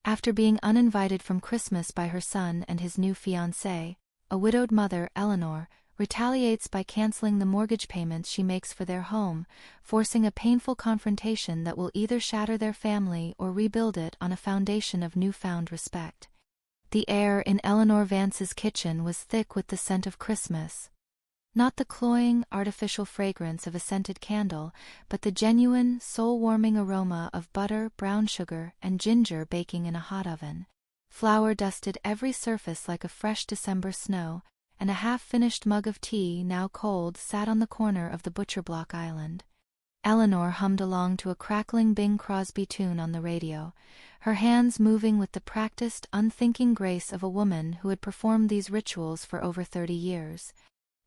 After being uninvited from Christmas by her son and his new fiancée, a widowed mother, Eleanor, retaliates by canceling the mortgage payments she makes for their home, forcing a painful confrontation that will either shatter their family or rebuild it on a foundation of newfound respect. The air in Eleanor Vance's kitchen was thick with the scent of Christmas. Not the cloying, artificial fragrance of a scented candle, but the genuine, soul-warming aroma of butter, brown sugar, and ginger baking in a hot oven. Flour dusted every surface like a fresh December snow, and a half-finished mug of tea, now cold, sat on the corner of the butcher block island. Eleanor hummed along to a crackling Bing Crosby tune on the radio, her hands moving with the practiced, unthinking grace of a woman who had performed these rituals for over 30 years.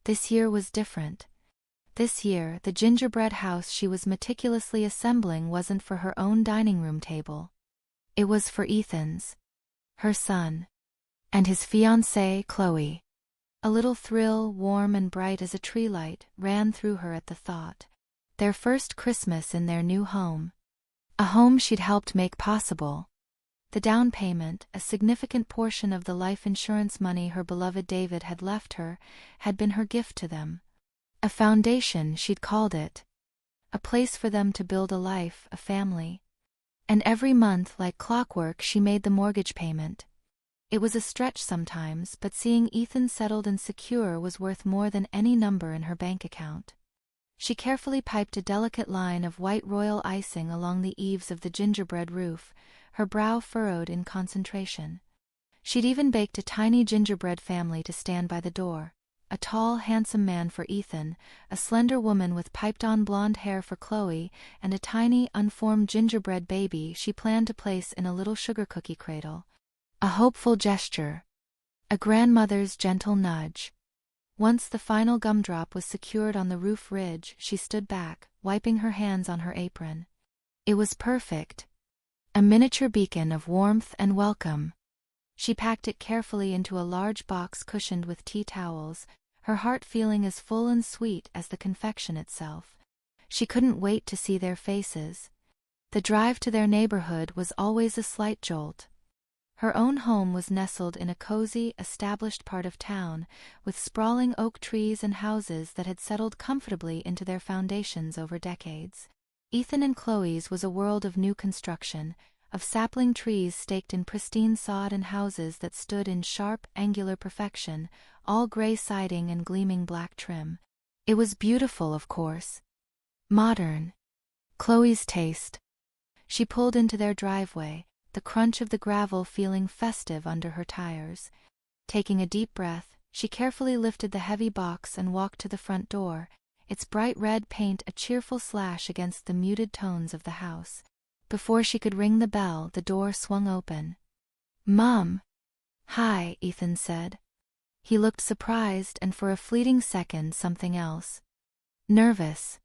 This year was different. This year, the gingerbread house she was meticulously assembling wasn't for her own dining room table. It was for Ethan's, her son, and his fiancée, Chloe. A little thrill, warm and bright as a tree light, ran through her at the thought. Their first Christmas in their new home. A home she'd helped make possible. The down payment, a significant portion of the life insurance money her beloved David had left her, had been her gift to them. A foundation, she'd called it. A place for them to build a life, a family. And every month, like clockwork, she made the mortgage payment. It was a stretch sometimes, but seeing Ethan settled and secure was worth more than any number in her bank account. She carefully piped a delicate line of white royal icing along the eaves of the gingerbread roof, her brow furrowed in concentration. She'd even baked a tiny gingerbread family to stand by the door, a tall, handsome man for Ethan, a slender woman with piped-on blonde hair for Chloe, and a tiny, unformed gingerbread baby she planned to place in a little sugar cookie cradle. A hopeful gesture. A grandmother's gentle nudge. Once the final gumdrop was secured on the roof ridge, she stood back, wiping her hands on her apron. It was perfect. A miniature beacon of warmth and welcome. She packed it carefully into a large box cushioned with tea towels, her heart feeling as full and sweet as the confection itself. She couldn't wait to see their faces. The drive to their neighborhood was always a slight jolt. Her own home was nestled in a cozy, established part of town, with sprawling oak trees and houses that had settled comfortably into their foundations over decades. Ethan and Chloe's was a world of new construction, of sapling trees staked in pristine sod and houses that stood in sharp, angular perfection, all gray siding and gleaming black trim. It was beautiful, of course. Modern. Chloe's taste. She pulled into their driveway, the crunch of the gravel feeling festive under her tires. Taking a deep breath, she carefully lifted the heavy box and walked to the front door, its bright red paint a cheerful slash against the muted tones of the house. Before she could ring the bell, the door swung open. "Mom." "Hi," Ethan said. He looked surprised and for a fleeting second something else. Nervous.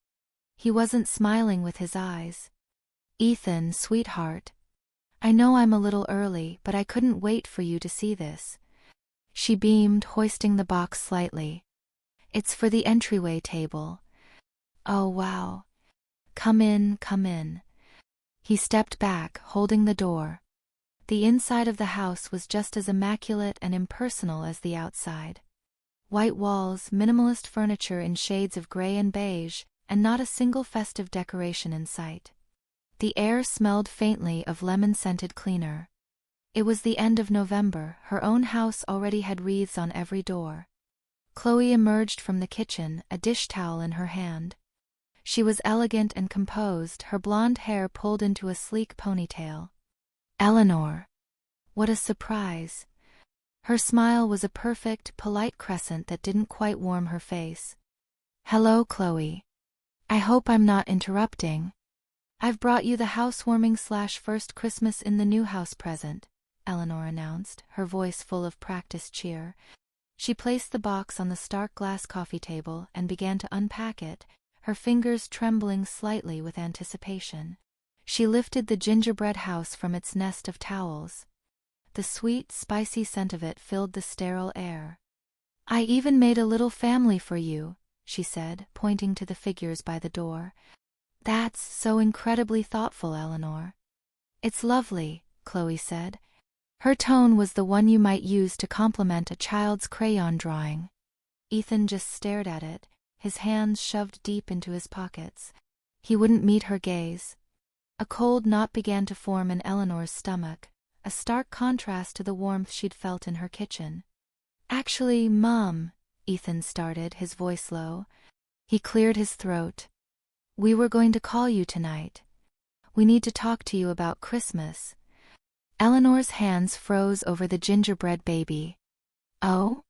He wasn't smiling with his eyes. "Ethan, sweetheart. I know I'm a little early, but I couldn't wait for you to see this." She beamed, hoisting the box slightly. "It's for the entryway table." "Oh, wow. Come in, come in." He stepped back, holding the door. The inside of the house was just as immaculate and impersonal as the outside. White walls, minimalist furniture in shades of gray and beige, and not a single festive decoration in sight. The air smelled faintly of lemon-scented cleaner. It was the end of November, her own house already had wreaths on every door. Chloe emerged from the kitchen, a dish towel in her hand. She was elegant and composed, her blonde hair pulled into a sleek ponytail. "Eleanor." What a surprise. Her smile was a perfect, polite crescent that didn't quite warm her face. "Hello, Chloe. I hope I'm not interrupting." "I've brought you the housewarming/first Christmas in the new house present," Eleanor announced, her voice full of practiced cheer. She placed the box on the stark glass coffee table and began to unpack it, her fingers trembling slightly with anticipation. She lifted the gingerbread house from its nest of towels. The sweet, spicy scent of it filled the sterile air. "I even made a little family for you," she said, pointing to the figures by the door. "That's so incredibly thoughtful, Eleanor." "It's lovely," Chloe said, Her tone was the one you might use to compliment a child's crayon drawing. Ethan just stared at it, his hands shoved deep into his pockets. He wouldn't meet her gaze. A cold knot began to form in Eleanor's stomach, a stark contrast to the warmth she'd felt in her kitchen. "Actually, Mom," Ethan started, his voice low. He cleared his throat. "We were going to call you tonight. We need to talk to you about Christmas." Eleanor's hands froze over the gingerbread baby. "Oh?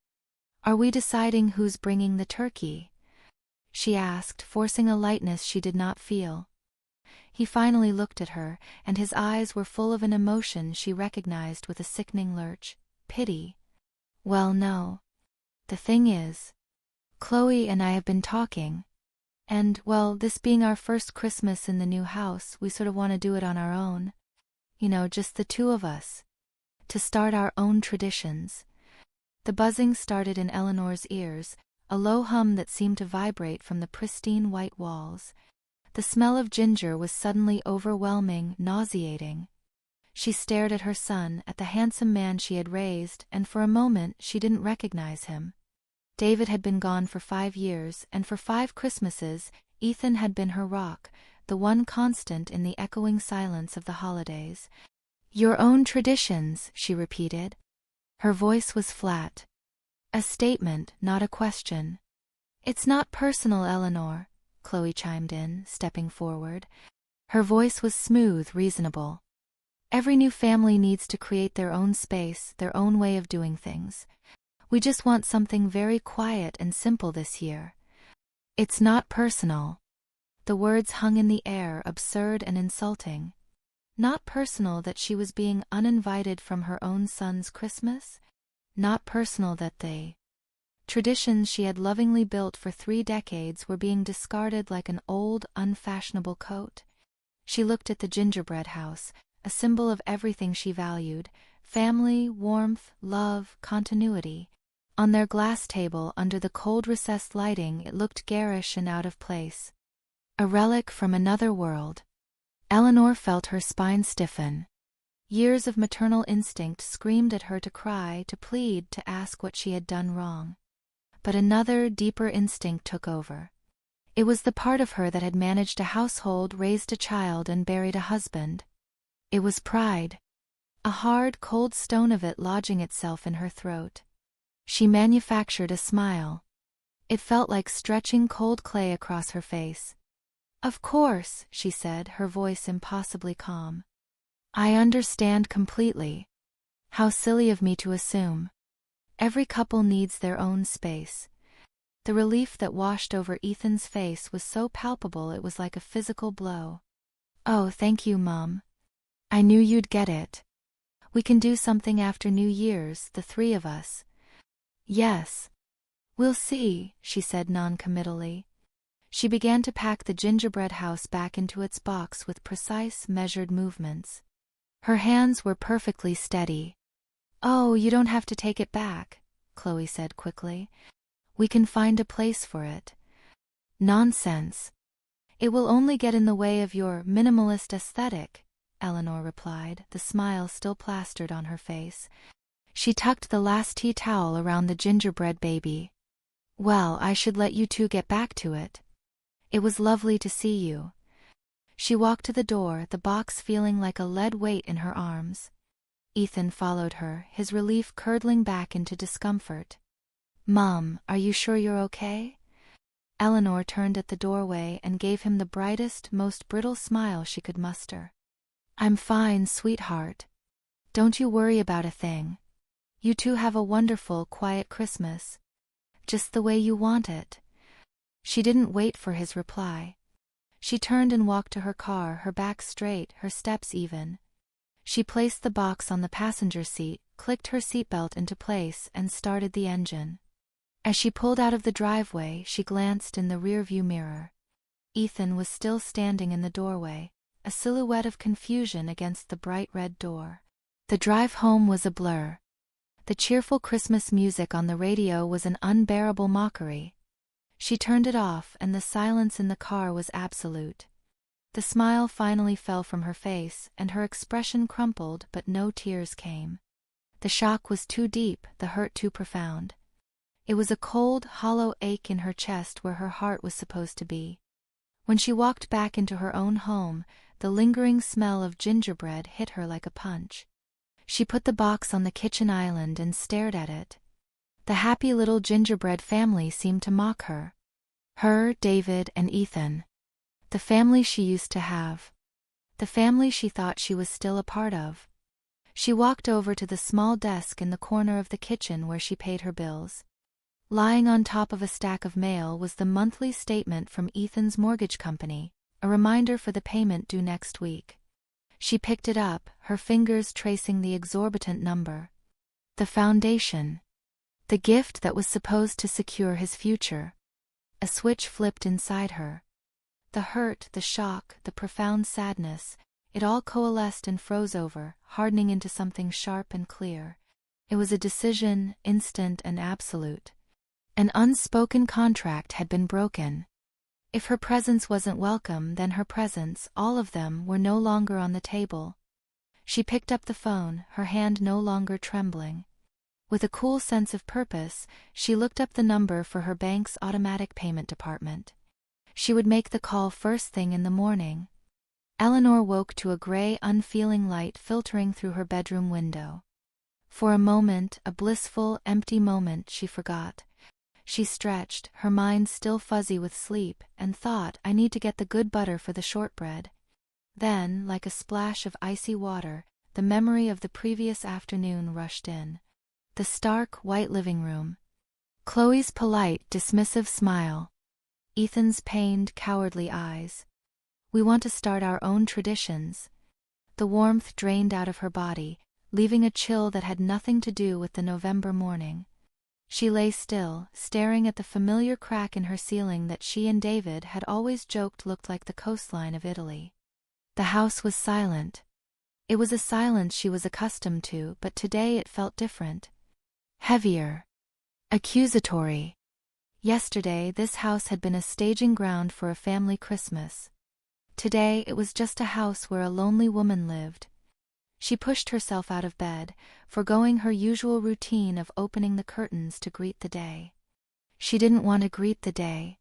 Are we deciding who's bringing the turkey?" she asked, forcing a lightness she did not feel. He finally looked at her, and his eyes were full of an emotion she recognized with a sickening lurch. Pity. "Well, no. The thing is, Chloe and I have been talking, and, well, this being our first Christmas in the new house, we sort of want to do it on our own. You know, just the two of us. To start our own traditions." The buzzing started in Eleanor's ears, a low hum that seemed to vibrate from the pristine white walls. The smell of ginger was suddenly overwhelming, nauseating. She stared at her son, at the handsome man she had raised, and for a moment she didn't recognize him. David had been gone for 5 years, and for 5 Christmases, Ethan had been her rock, the one constant in the echoing silence of the holidays. "Your own traditions," she repeated. Her voice was flat. A statement, not a question. "It's not personal, Eleanor," Chloe chimed in, stepping forward. Her voice was smooth, reasonable. "Every new family needs to create their own space, their own way of doing things. We just want something very quiet and simple this year." "It's not personal." The words hung in the air, absurd and insulting. Not personal that she was being uninvited from her own son's Christmas? Not personal that the traditions she had lovingly built for 3 decades were being discarded like an old, unfashionable coat? She looked at the gingerbread house, a symbol of everything she valued: family, warmth, love, continuity. On their glass table under the cold recessed lighting it looked garish and out of place. A relic from another world. Eleanor felt her spine stiffen. Years of maternal instinct screamed at her to cry, to plead, to ask what she had done wrong. But another, deeper instinct took over. It was the part of her that had managed a household, raised a child, and buried a husband. It was pride. A hard, cold stone of it lodging itself in her throat. She manufactured a smile. It felt like stretching cold clay across her face. "Of course," she said, her voice impossibly calm. "I understand completely. How silly of me to assume. Every couple needs their own space." The relief that washed over Ethan's face was so palpable it was like a physical blow. "Oh, thank you, Mom. I knew you'd get it. We can do something after New Year's, the 3 of us." "Yes. We'll see," she said non-committally. She began to pack the gingerbread house back into its box with precise, measured movements. Her hands were perfectly steady. "Oh, you don't have to take it back," Chloe said quickly. "We can find a place for it." "Nonsense. It will only get in the way of your minimalist aesthetic," Eleanor replied, the smile still plastered on her face. She tucked the last tea towel around the gingerbread baby. "Well, I should let you 2 get back to it. It was lovely to see you." She walked to the door, the box feeling like a lead weight in her arms. Ethan followed her, his relief curdling back into discomfort. "Mom, are you sure you're okay?" Eleanor turned at the doorway and gave him the brightest, most brittle smile she could muster. "I'm fine, sweetheart. Don't you worry about a thing. You 2 have a wonderful, quiet Christmas. Just the way you want it." She didn't wait for his reply. She turned and walked to her car, her back straight, her steps even. She placed the box on the passenger seat, clicked her seatbelt into place, and started the engine. As she pulled out of the driveway, she glanced in the rearview mirror. Ethan was still standing in the doorway, a silhouette of confusion against the bright red door. The drive home was a blur. The cheerful Christmas music on the radio was an unbearable mockery. She turned it off, and the silence in the car was absolute. The smile finally fell from her face, and her expression crumpled, but no tears came. The shock was too deep, the hurt too profound. It was a cold, hollow ache in her chest where her heart was supposed to be. When she walked back into her own home, the lingering smell of gingerbread hit her like a punch. She put the box on the kitchen island and stared at it. The happy little gingerbread family seemed to mock her. Her, David, and Ethan. The family she used to have. The family she thought she was still a part of. She walked over to the small desk in the corner of the kitchen where she paid her bills. Lying on top of a stack of mail was the monthly statement from Ethan's mortgage company, a reminder for the payment due next week. She picked it up, her fingers tracing the exorbitant number. The foundation. The gift that was supposed to secure his future. A switch flipped inside her. The hurt, the shock, the profound sadness, it all coalesced and froze over, hardening into something sharp and clear. It was a decision, instant and absolute. An unspoken contract had been broken. If her presence wasn't welcome, then her presence, all of them, were no longer on the table. She picked up the phone, her hand no longer trembling. With a cool sense of purpose, she looked up the number for her bank's automatic payment department. She would make the call first thing in the morning. Eleanor woke to a gray, unfeeling light filtering through her bedroom window. For a moment, a blissful, empty moment, she forgot. She stretched, her mind still fuzzy with sleep, and thought, I need to get the good butter for the shortbread. Then, like a splash of icy water, the memory of the previous afternoon rushed in. The stark, white living room. Chloe's polite, dismissive smile. Ethan's pained, cowardly eyes. We want to start our own traditions. The warmth drained out of her body, leaving a chill that had nothing to do with the November morning. She lay still, staring at the familiar crack in her ceiling that she and David had always joked looked like the coastline of Italy. The house was silent. It was a silence she was accustomed to, but today it felt different. Heavier. Accusatory. Yesterday, this house had been a staging ground for a family Christmas. Today, it was just a house where a lonely woman lived. She pushed herself out of bed, forgoing her usual routine of opening the curtains to greet the day. She didn't want to greet the day.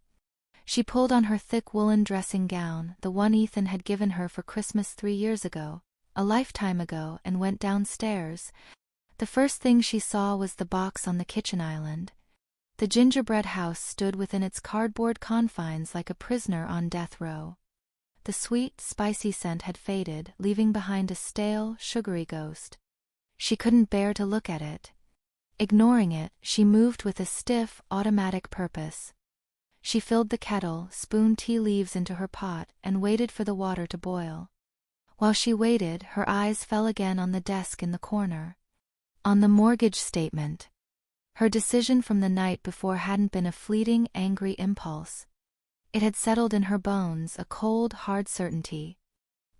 She pulled on her thick woolen dressing gown, the one Ethan had given her for Christmas 3 years ago, a lifetime ago, and went downstairs. The first thing she saw was the box on the kitchen island. The gingerbread house stood within its cardboard confines like a prisoner on death row. The sweet, spicy scent had faded, leaving behind a stale, sugary ghost. She couldn't bear to look at it. Ignoring it, she moved with a stiff, automatic purpose. She filled the kettle, spooned tea leaves into her pot, and waited for the water to boil. While she waited, her eyes fell again on the desk in the corner. On the mortgage statement. Her decision from the night before hadn't been a fleeting, angry impulse. It had settled in her bones, a cold, hard certainty.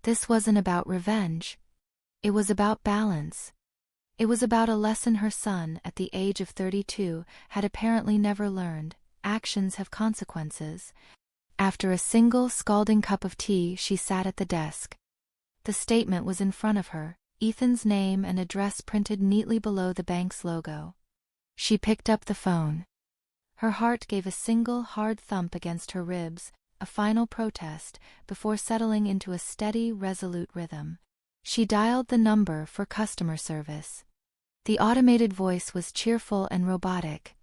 This wasn't about revenge. It was about balance. It was about a lesson her son, at the age of 32, had apparently never learned. Actions have consequences. After a single, scalding cup of tea, she sat at the desk. The statement was in front of her, Ethan's name and address printed neatly below the bank's logo. She picked up the phone. Her heart gave a single hard thump against her ribs, a final protest, before settling into a steady, resolute rhythm. She dialed the number for customer service. The automated voice was cheerful and robotic.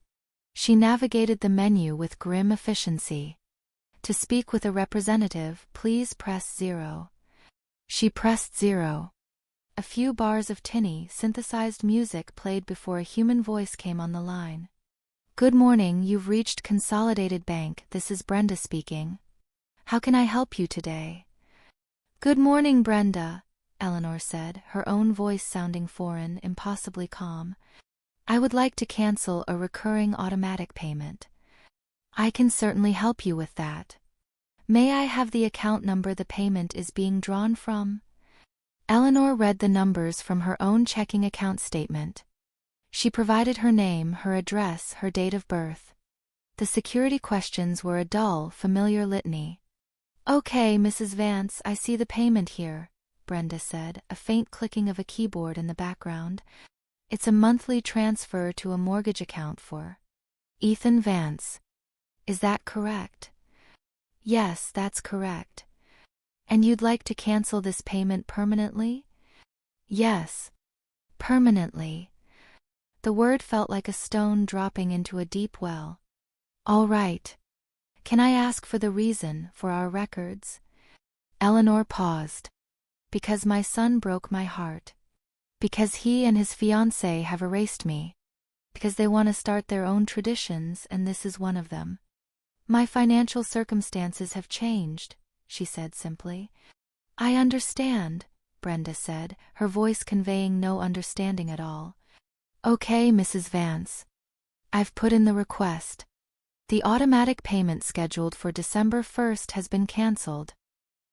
She navigated the menu with grim efficiency. To speak with a representative, please press 0. She pressed 0. A few bars of tinny, synthesized music played before a human voice came on the line. Good morning, you've reached Consolidated Bank, this is Brenda speaking. How can I help you today? Good morning, Brenda, Eleanor said, her own voice sounding foreign, impossibly calm. I would like to cancel a recurring automatic payment. I can certainly help you with that. May I have the account number the payment is being drawn from? Eleanor read the numbers from her own checking account statement. She provided her name, her address, her date of birth. The security questions were a dull, familiar litany. Okay, Mrs. Vance, I see the payment here, Brenda said, a faint clicking of a keyboard in the background. It's a monthly transfer to a mortgage account for Ethan Vance. Is that correct? Yes, that's correct. And you'd like to cancel this payment permanently? Yes. Permanently. The word felt like a stone dropping into a deep well. All right. Can I ask for the reason, for our records? Eleanor paused. Because my son broke my heart. Because he and his fiancée have erased me. Because they want to start their own traditions, and this is one of them. My financial circumstances have changed, she said simply. I understand, Brenda said, her voice conveying no understanding at all. Okay, Mrs. Vance. I've put in the request. The automatic payment scheduled for December 1st has been cancelled.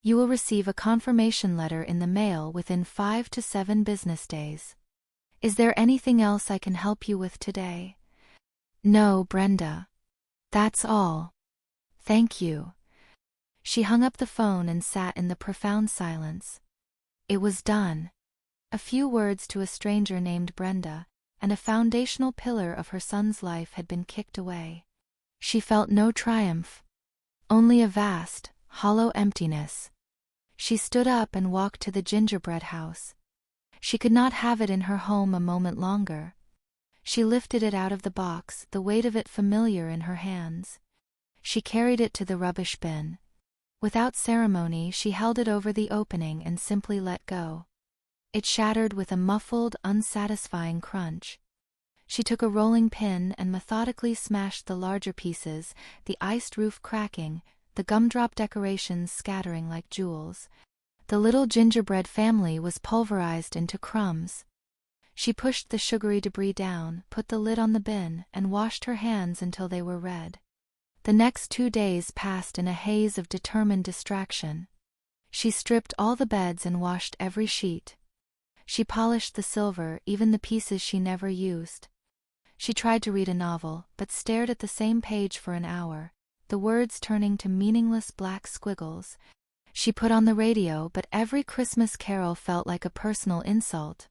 You will receive a confirmation letter in the mail within 5 to 7 business days. Is there anything else I can help you with today? No, Brenda. That's all. Thank you. She hung up the phone and sat in the profound silence. It was done. A few words to a stranger named Brenda, and a foundational pillar of her son's life had been kicked away. She felt no triumph. Only a vast, hollow emptiness. She stood up and walked to the gingerbread house. She could not have it in her home a moment longer. She lifted it out of the box, the weight of it familiar in her hands. She carried it to the rubbish bin. Without ceremony, she held it over the opening and simply let go. It shattered with a muffled, unsatisfying crunch. She took a rolling pin and methodically smashed the larger pieces, the iced roof cracking, the gumdrop decorations scattering like jewels. The little gingerbread family was pulverized into crumbs. She pushed the sugary debris down, put the lid on the bin, and washed her hands until they were red. The next 2 days passed in a haze of determined distraction. She stripped all the beds and washed every sheet. She polished the silver, even the pieces she never used. She tried to read a novel, but stared at the same page for an hour, the words turning to meaningless black squiggles. She put on the radio, but every Christmas carol felt like a personal insult.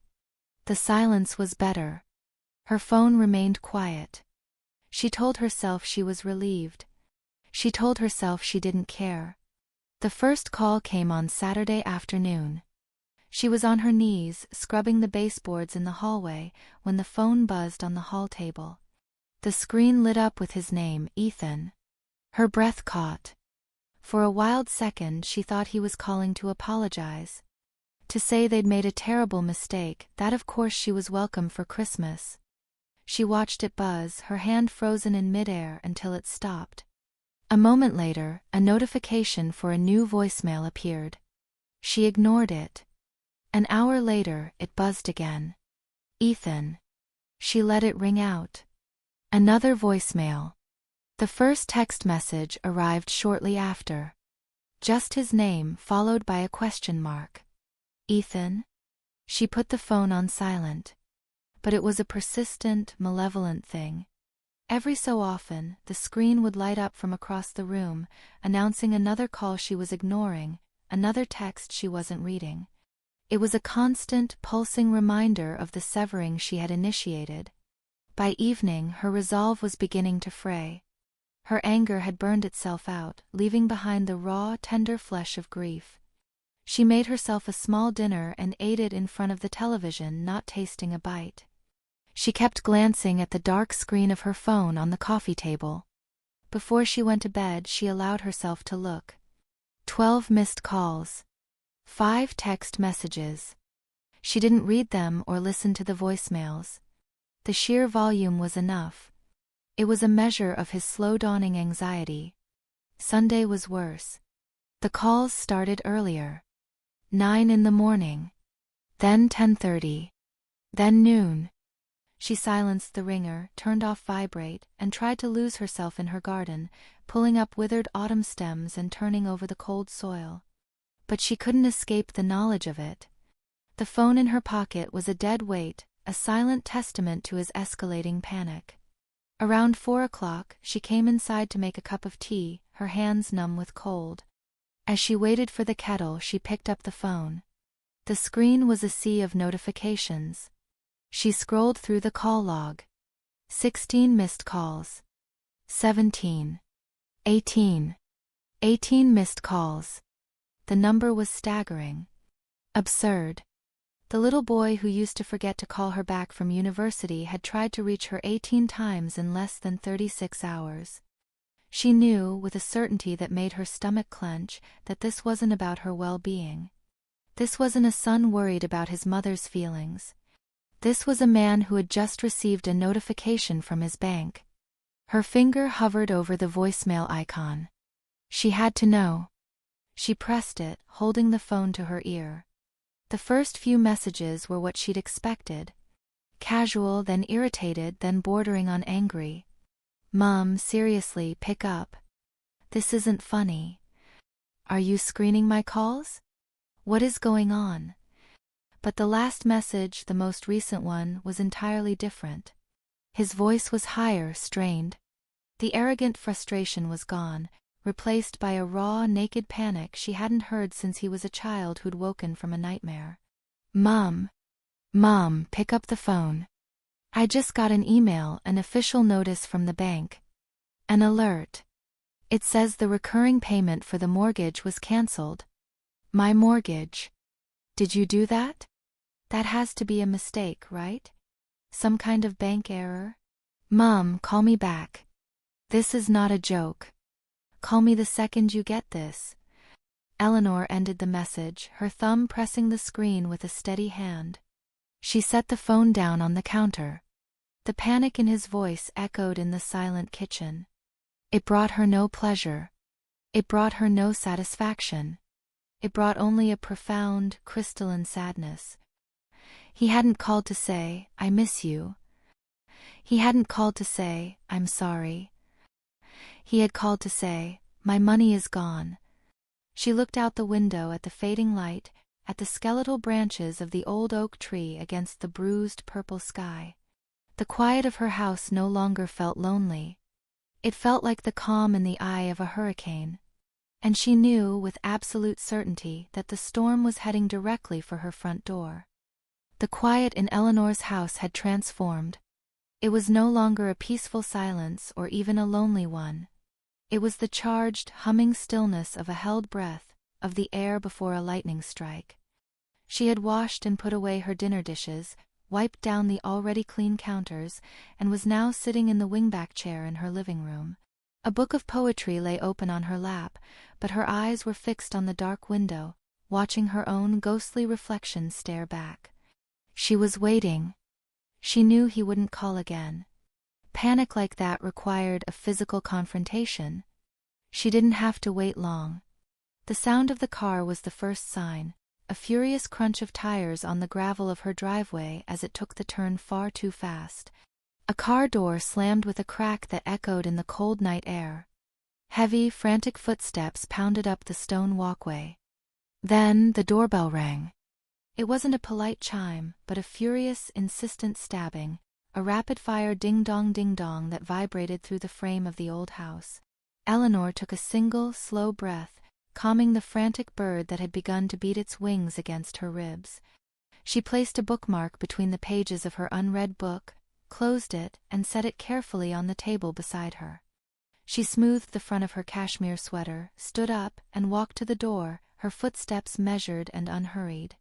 The silence was better. Her phone remained quiet. She told herself she was relieved. She told herself she didn't care. The first call came on Saturday afternoon. She was on her knees, scrubbing the baseboards in the hallway, when the phone buzzed on the hall table. The screen lit up with his name, Ethan. Her breath caught. For a wild second she thought he was calling to apologize. To say they'd made a terrible mistake, that of course she was welcome for Christmas. She watched it buzz, her hand frozen in midair until it stopped. A moment later, a notification for a new voicemail appeared. She ignored it. An hour later, it buzzed again. Ethan. She let it ring out. Another voicemail. The first text message arrived shortly after. Just his name followed by a question mark. Ethan? She put the phone on silent. But it was a persistent, malevolent thing. Every so often, the screen would light up from across the room, announcing another call she was ignoring, another text she wasn't reading. It was a constant, pulsing reminder of the severing she had initiated. By evening, her resolve was beginning to fray. Her anger had burned itself out, leaving behind the raw, tender flesh of grief. She made herself a small dinner and ate it in front of the television, not tasting a bite. She kept glancing at the dark screen of her phone on the coffee table. Before she went to bed, she allowed herself to look. 12 missed calls. 5 text messages. She didn't read them or listen to the voicemails. The sheer volume was enough. It was a measure of his slow-dawning anxiety. Sunday was worse. The calls started earlier. 9 in the morning. Then 10:30. Then noon. She silenced the ringer, turned off vibrate, and tried to lose herself in her garden, pulling up withered autumn stems and turning over the cold soil. But she couldn't escape the knowledge of it. The phone in her pocket was a dead weight, a silent testament to his escalating panic. Around 4 o'clock, she came inside to make a cup of tea, her hands numb with cold. As she waited for the kettle, she picked up the phone. The screen was a sea of notifications. She scrolled through the call log. 16 missed calls. 17. 18. 18 missed calls. The number was staggering. Absurd. The little boy who used to forget to call her back from university had tried to reach her 18 times in less than 36 hours. She knew, with a certainty that made her stomach clench, that this wasn't about her well-being. This wasn't a son worried about his mother's feelings. This was a man who had just received a notification from his bank. Her finger hovered over the voicemail icon. She had to know. She pressed it, holding the phone to her ear. The first few messages were what she'd expected. Casual, then irritated, then bordering on angry. "Mom, seriously, pick up. This isn't funny. Are you screening my calls? What is going on?" But the last message, the most recent one, was entirely different. His voice was higher, strained. The arrogant frustration was gone, replaced by a raw, naked panic she hadn't heard since he was a child who'd woken from a nightmare. Mom, pick up the phone. I just got an email, an official notice from the bank. An alert. It says the recurring payment for the mortgage was cancelled. My mortgage. Did you do that? That has to be a mistake, right? Some kind of bank error? Mom, call me back. This is not a joke. Call me the second you get this. Eleanor ended the message, her thumb pressing the screen with a steady hand. She set the phone down on the counter. The panic in his voice echoed in the silent kitchen. It brought her no pleasure. It brought her no satisfaction. It brought only a profound, crystalline sadness. He hadn't called to say, "I miss you." He hadn't called to say, "I'm sorry." He had called to say, "My money is gone." She looked out the window at the fading light, at the skeletal branches of the old oak tree against the bruised purple sky. The quiet of her house no longer felt lonely. It felt like the calm in the eye of a hurricane. And she knew with absolute certainty that the storm was heading directly for her front door. The quiet in Eleanor's house had transformed. It was no longer a peaceful silence or even a lonely one. It was the charged, humming stillness of a held breath, of the air before a lightning strike. She had washed and put away her dinner dishes, wiped down the already clean counters, and was now sitting in the wingback chair in her living room. A book of poetry lay open on her lap, but her eyes were fixed on the dark window, watching her own ghostly reflection stare back. She was waiting. She knew he wouldn't call again. Panic like that required a physical confrontation. She didn't have to wait long. The sound of the car was the first sign, a furious crunch of tires on the gravel of her driveway as it took the turn far too fast. A car door slammed with a crack that echoed in the cold night air. Heavy, frantic footsteps pounded up the stone walkway. Then the doorbell rang. It wasn't a polite chime, but a furious, insistent stabbing, a rapid-fire ding-dong that vibrated through the frame of the old house. Eleanor took a single, slow breath, calming the frantic bird that had begun to beat its wings against her ribs. She placed a bookmark between the pages of her unread book, closed it, and set it carefully on the table beside her. She smoothed the front of her cashmere sweater, stood up, and walked to the door, her footsteps measured and unhurried.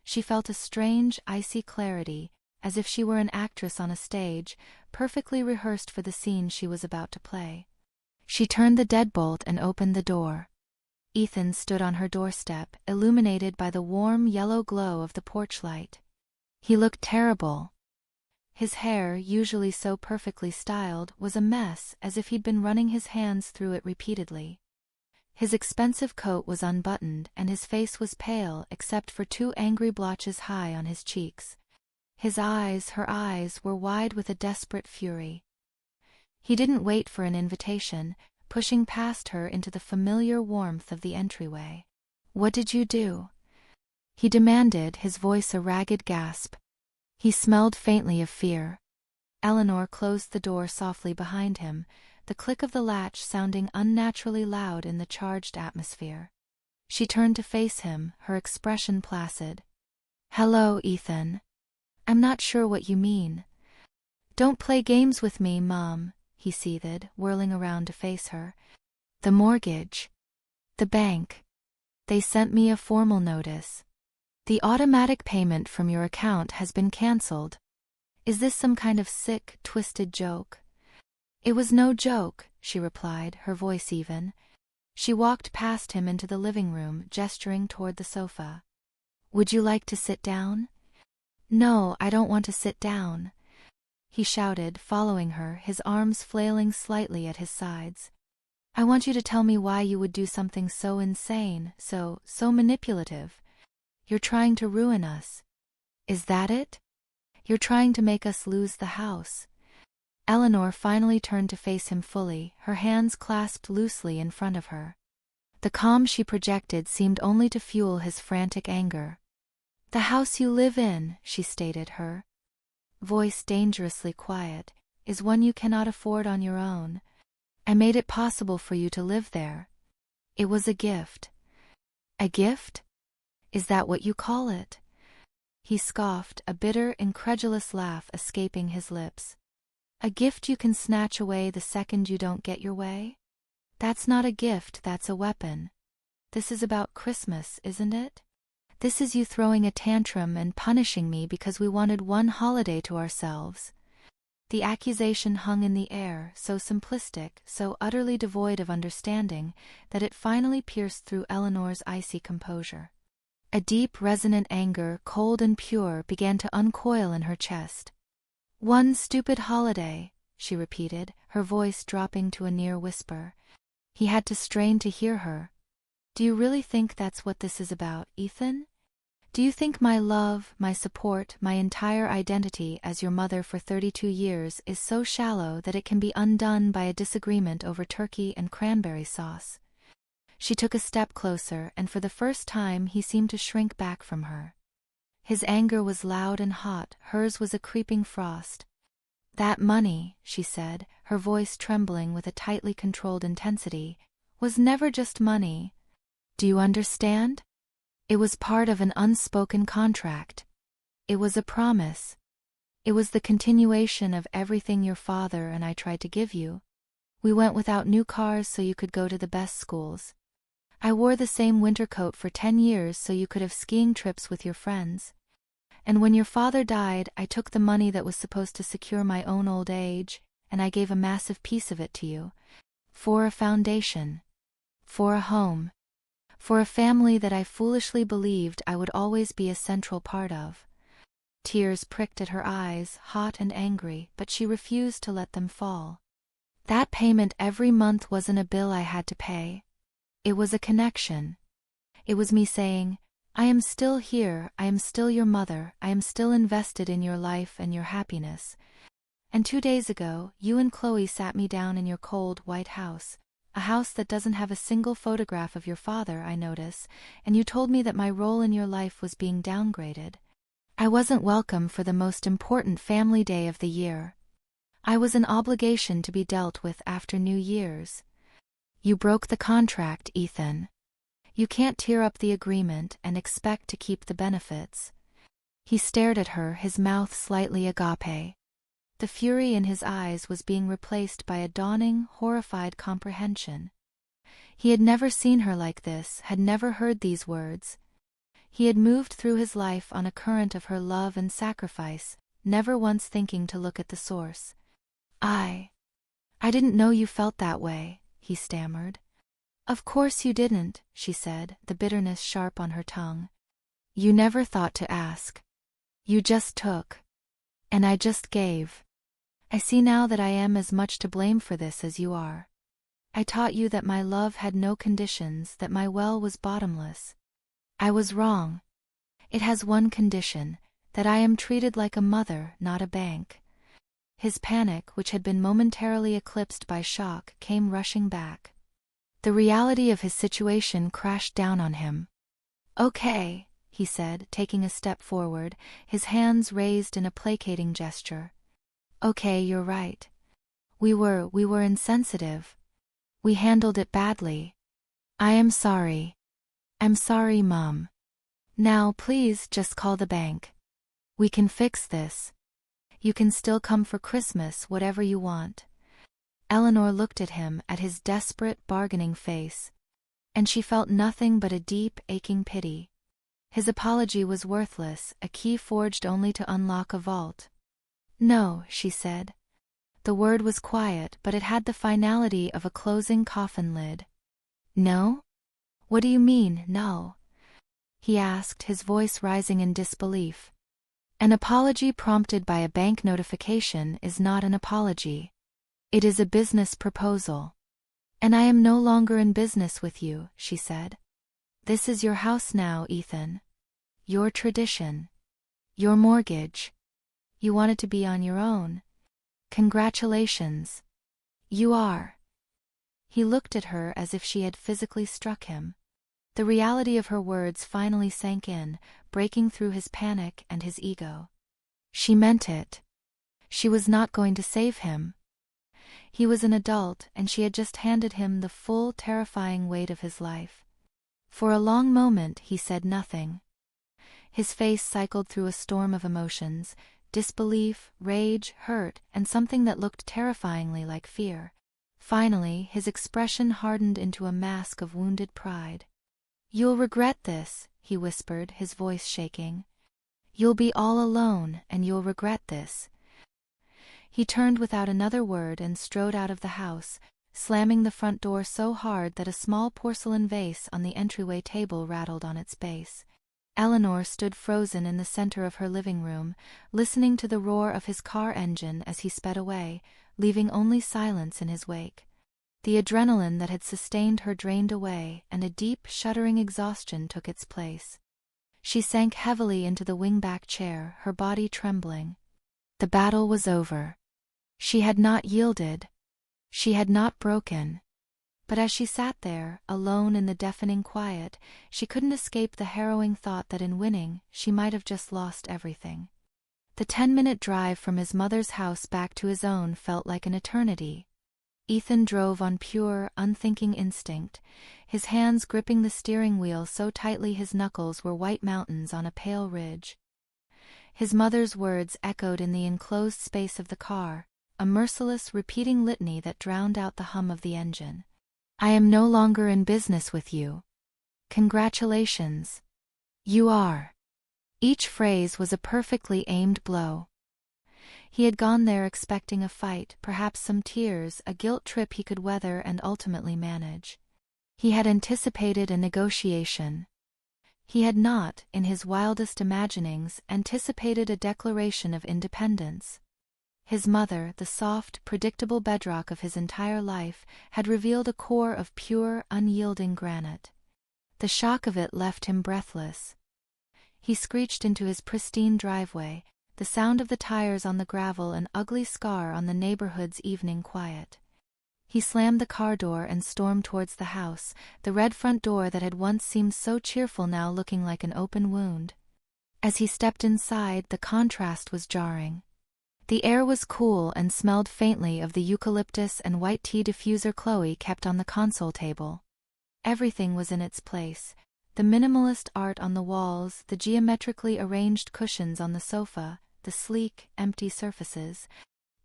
She felt a strange, icy clarity, as if she were an actress on a stage, perfectly rehearsed for the scene she was about to play. She turned the deadbolt and opened the door. Ethan stood on her doorstep, illuminated by the warm yellow glow of the porch light. He looked terrible. His hair, usually so perfectly styled, was a mess, as if he'd been running his hands through it repeatedly. His expensive coat was unbuttoned, and his face was pale except for 2 angry blotches high on his cheeks. His eyes, her eyes, were wide with a desperate fury. He didn't wait for an invitation, pushing past her into the familiar warmth of the entryway. "What did you do?" he demanded, his voice a ragged gasp. He smelled faintly of fear. Eleanor closed the door softly behind him, the click of the latch sounding unnaturally loud in the charged atmosphere. She turned to face him, her expression placid. "Hello, Ethan. I'm not sure what you mean. Don't play games with me, Mom, he seethed, whirling around to face her. The mortgage. The bank. They sent me a formal notice. The automatic payment from your account has been cancelled. Is this some kind of sick, twisted joke? It was no joke, she replied, her voice even. She walked past him into the living room, gesturing toward the sofa. Would you like to sit down? No, I don't want to sit down, he shouted, following her, his arms flailing slightly at his sides. I want you to tell me why you would do something so insane, so manipulative. You're trying to ruin us. Is that it? You're trying to make us lose the house. Eleanor finally turned to face him fully, her hands clasped loosely in front of her. The calm she projected seemed only to fuel his frantic anger. The house you live in, she stated, her voice dangerously quiet, is one you cannot afford on your own. I made it possible for you to live there. It was a gift. A gift? Is that what you call it? He scoffed, a bitter, incredulous laugh escaping his lips. A gift you can snatch away the second you don't get your way? That's not a gift, that's a weapon. This is about Christmas, isn't it? This is you throwing a tantrum and punishing me because we wanted one holiday to ourselves. The accusation hung in the air, so simplistic, so utterly devoid of understanding, that it finally pierced through Eleanor's icy composure. A deep, resonant anger, cold and pure, began to uncoil in her chest. One stupid holiday, she repeated, her voice dropping to a near whisper. He had to strain to hear her. Do you really think that's what this is about, Ethan? Do you think my love, my support, my entire identity as your mother for 32 years is so shallow that it can be undone by a disagreement over turkey and cranberry sauce? She took a step closer, and for the first time he seemed to shrink back from her. His anger was loud and hot, hers was a creeping frost. That money, she said, her voice trembling with a tightly controlled intensity, was never just money. Do you understand? It was part of an unspoken contract. It was a promise. It was the continuation of everything your father and I tried to give you. We went without new cars so you could go to the best schools. I wore the same winter coat for 10 years so you could have skiing trips with your friends. And when your father died, I took the money that was supposed to secure my own old age, and I gave a massive piece of it to you. For a foundation. For a home. For a family that I foolishly believed I would always be a central part of. Tears pricked at her eyes, hot and angry, but she refused to let them fall. That payment every month wasn't a bill I had to pay. It was a connection. It was me saying, I am still here, I am still your mother, I am still invested in your life and your happiness. And 2 days ago, you and Chloe sat me down in your cold, white house, a house that doesn't have a single photograph of your father, I notice, and you told me that my role in your life was being downgraded. I wasn't welcome for the most important family day of the year. I was an obligation to be dealt with after New Year's. You broke the contract, Ethan. You can't tear up the agreement and expect to keep the benefits. He stared at her, his mouth slightly agape. The fury in his eyes was being replaced by a dawning, horrified comprehension. He had never seen her like this, had never heard these words. He had moved through his life on a current of her love and sacrifice, never once thinking to look at the source. I didn't know you felt that way, he stammered. Of course you didn't, she said, the bitterness sharp on her tongue. You never thought to ask. You just took. And I just gave. I see now that I am as much to blame for this as you are. I taught you that my love had no conditions, that my well was bottomless. I was wrong. It has one condition, that I am treated like a mother, not a bank. His panic, which had been momentarily eclipsed by shock, came rushing back. The reality of his situation crashed down on him. Okay, he said, taking a step forward, his hands raised in a placating gesture. Okay, you're right. We were insensitive. We handled it badly. I am sorry. I'm sorry, Mom. Now please just call the bank. We can fix this. You can still come for Christmas, whatever you want. Eleanor looked at him, at his desperate, bargaining face, and she felt nothing but a deep, aching pity. His apology was worthless, a key forged only to unlock a vault. No, she said. The word was quiet, but it had the finality of a closing coffin lid. No? What do you mean, no? He asked, his voice rising in disbelief. An apology prompted by a bank notification is not an apology. It is a business proposal. And I am no longer in business with you, she said. This is your house now, Ethan. Your tradition. Your mortgage. You wanted to be on your own. Congratulations. You are. He looked at her as if she had physically struck him. The reality of her words finally sank in, breaking through his panic and his ego. She meant it. She was not going to save him. He was an adult, and she had just handed him the full, terrifying weight of his life. For a long moment he said nothing. His face cycled through a storm of emotions, disbelief, rage, hurt, and something that looked terrifyingly like fear. Finally, his expression hardened into a mask of wounded pride. You'll regret this, he whispered, his voice shaking. You'll be all alone, and you'll regret this. He turned without another word and strode out of the house, slamming the front door so hard that a small porcelain vase on the entryway table rattled on its base. Eleanor stood frozen in the center of her living room, listening to the roar of his car engine as he sped away, leaving only silence in his wake. The adrenaline that had sustained her drained away, and a deep, shuddering exhaustion took its place. She sank heavily into the wingback chair, her body trembling. The battle was over. She had not yielded. She had not broken. But as she sat there, alone in the deafening quiet, she couldn't escape the harrowing thought that in winning, she might have just lost everything. The 10-minute drive from his mother's house back to his own felt like an eternity. Ethan drove on pure, unthinking instinct, his hands gripping the steering wheel so tightly his knuckles were white mountains on a pale ridge. His mother's words echoed in the enclosed space of the car, a merciless, repeating litany that drowned out the hum of the engine. I am no longer in business with you. Congratulations. You are. Each phrase was a perfectly aimed blow. He had gone there expecting a fight, perhaps some tears, a guilt trip he could weather and ultimately manage. He had anticipated a negotiation. He had not, in his wildest imaginings, anticipated a declaration of independence. His mother, the soft, predictable bedrock of his entire life, had revealed a core of pure, unyielding granite. The shock of it left him breathless. He screeched into his pristine driveway, the sound of the tires on the gravel an ugly scar on the neighborhood's evening quiet. He slammed the car door and stormed towards the house, the red front door that had once seemed so cheerful now looking like an open wound. As he stepped inside, the contrast was jarring. The air was cool and smelled faintly of the eucalyptus and white tea diffuser Chloe kept on the console table. Everything was in its place. The minimalist art on the walls, the geometrically arranged cushions on the sofa, the sleek, empty surfaces.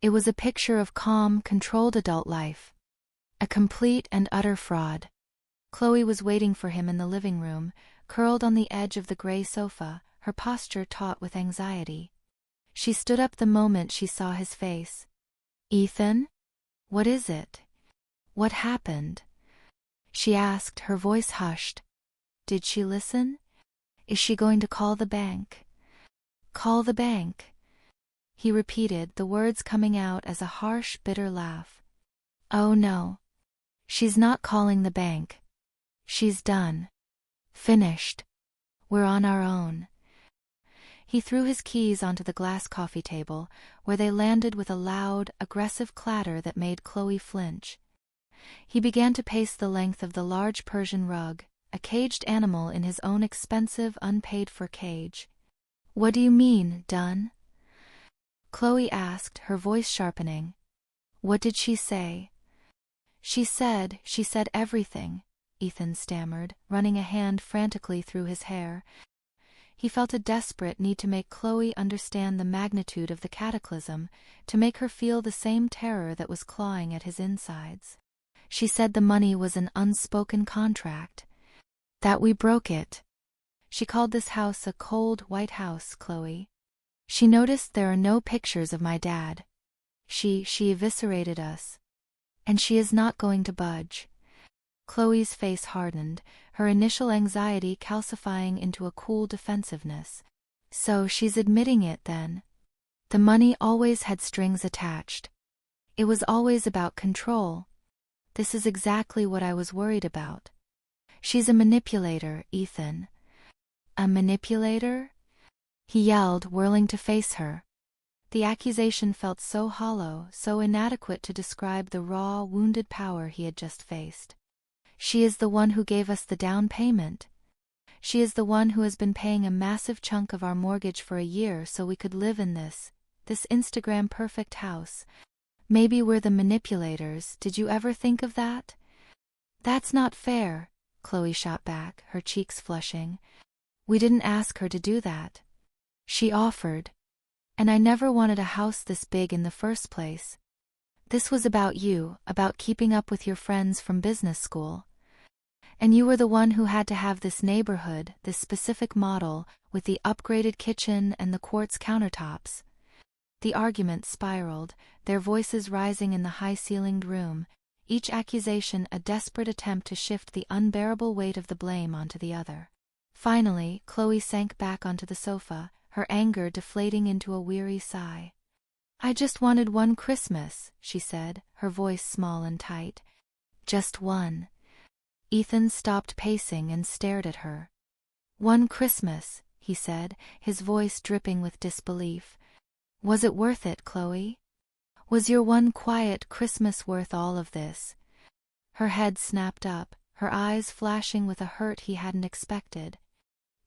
It was a picture of calm, controlled adult life. A complete and utter fraud. Chloe was waiting for him in the living room, curled on the edge of the gray sofa, her posture taut with anxiety. She stood up the moment she saw his face. Ethan? What is it? What happened? She asked, her voice hushed. Did she listen? Is she going to call the bank? Call the bank. He repeated, the words coming out as a harsh, bitter laugh. Oh no. She's not calling the bank. She's done. Finished. We're on our own. He threw his keys onto the glass coffee table, where they landed with a loud, aggressive clatter that made Chloe flinch. He began to pace the length of the large Persian rug, a caged animal in his own expensive, unpaid-for cage. What do you mean, done? Chloe asked, her voice sharpening. What did she say? She said everything, Ethan stammered, running a hand frantically through his hair. He felt a desperate need to make Chloe understand the magnitude of the cataclysm, to make her feel the same terror that was clawing at his insides. She said the money was an unspoken contract. That we broke it. She called this house a cold, white house, Chloe. She noticed there are no pictures of my dad. She eviscerated us. And she is not going to budge. Chloe's face hardened, her initial anxiety calcifying into a cool defensiveness. So she's admitting it then. The money always had strings attached. It was always about control. This is exactly what I was worried about. She's a manipulator, Ethan. A manipulator? He yelled, whirling to face her. The accusation felt so hollow, so inadequate to describe the raw, wounded power he had just faced. She is the one who gave us the down payment. She is the one who has been paying a massive chunk of our mortgage for a year so we could live in this Instagram-perfect house. Maybe we're the manipulators, did you ever think of that? That's not fair, Chloe shot back, her cheeks flushing. We didn't ask her to do that. She offered. And I never wanted a house this big in the first place. This was about you, about keeping up with your friends from business school. And you were the one who had to have this neighborhood, this specific model, with the upgraded kitchen and the quartz countertops. The argument spiraled, their voices rising in the high-ceilinged room, each accusation a desperate attempt to shift the unbearable weight of the blame onto the other. Finally, Chloe sank back onto the sofa, her anger deflating into a weary sigh. I just wanted one Christmas, she said, her voice small and tight. Just one. Ethan stopped pacing and stared at her. One Christmas, he said, his voice dripping with disbelief. Was it worth it, Chloe? Was your one quiet Christmas worth all of this? Her head snapped up, her eyes flashing with a hurt he hadn't expected.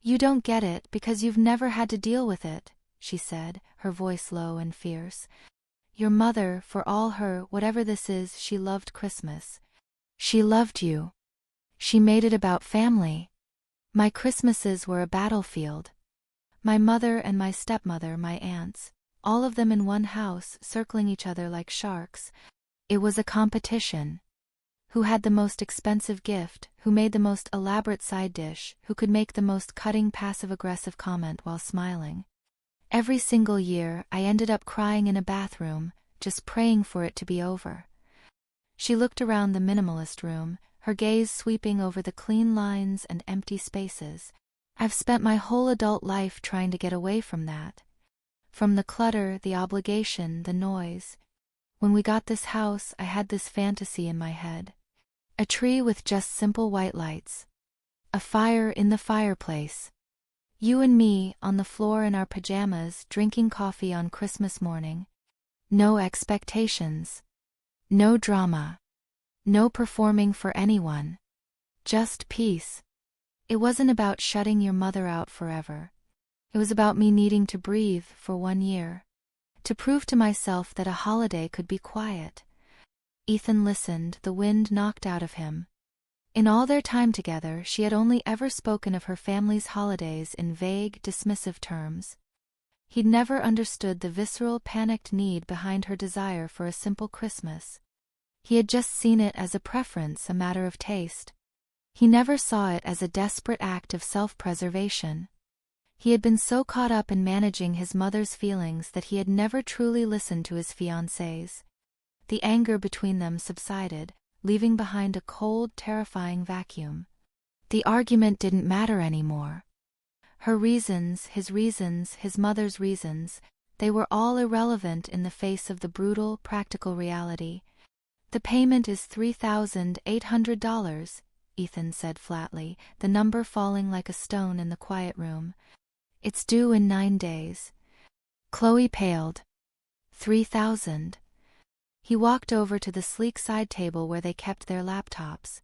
You don't get it because you've never had to deal with it, she said, her voice low and fierce. Your mother, for all her, whatever this is, she loved Christmas. She loved you. She made it about family. My Christmases were a battlefield. My mother and my stepmother, my aunts, all of them in one house, circling each other like sharks. It was a competition. Who had the most expensive gift, who made the most elaborate side dish, who could make the most cutting passive-aggressive comment while smiling. Every single year, I ended up crying in a bathroom, just praying for it to be over. She looked around the minimalist room, her gaze sweeping over the clean lines and empty spaces. I've spent my whole adult life trying to get away from that. From the clutter, the obligation, the noise. When we got this house, I had this fantasy in my head. A tree with just simple white lights. A fire in the fireplace. You and me, on the floor in our pajamas, drinking coffee on Christmas morning. No expectations. No drama. No performing for anyone. Just peace. It wasn't about shutting your mother out forever. It was about me needing to breathe for 1 year. To prove to myself that a holiday could be quiet. Ethan listened, the wind knocked out of him. In all their time together, she had only ever spoken of her family's holidays in vague, dismissive terms. He'd never understood the visceral, panicked need behind her desire for a simple Christmas. He had just seen it as a preference, a matter of taste. He never saw it as a desperate act of self-preservation. He had been so caught up in managing his mother's feelings that he had never truly listened to his fiancée's. The anger between them subsided, leaving behind a cold, terrifying vacuum. The argument didn't matter anymore. Her reasons, his mother's reasons, they were all irrelevant in the face of the brutal, practical reality. The payment is $3,800, Ethan said flatly, the number falling like a stone in the quiet room. It's due in 9 days. Chloe paled. 3,000. He walked over to the sleek side table where they kept their laptops.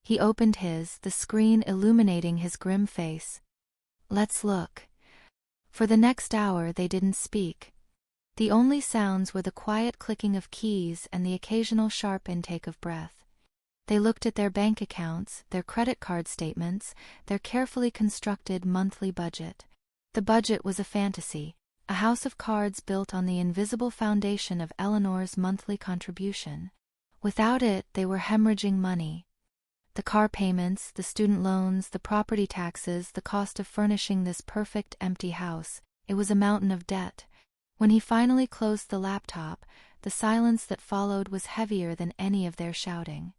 He opened his, the screen illuminating his grim face. Let's look. For the next hour they didn't speak. The only sounds were the quiet clicking of keys and the occasional sharp intake of breath. They looked at their bank accounts, their credit card statements, their carefully constructed monthly budget. The budget was a fantasy, a house of cards built on the invisible foundation of Eleanor's monthly contribution. Without it, they were hemorrhaging money. The car payments, the student loans, the property taxes, the cost of furnishing this perfect empty house. It was a mountain of debt. When he finally closed the laptop, the silence that followed was heavier than any of their shouting.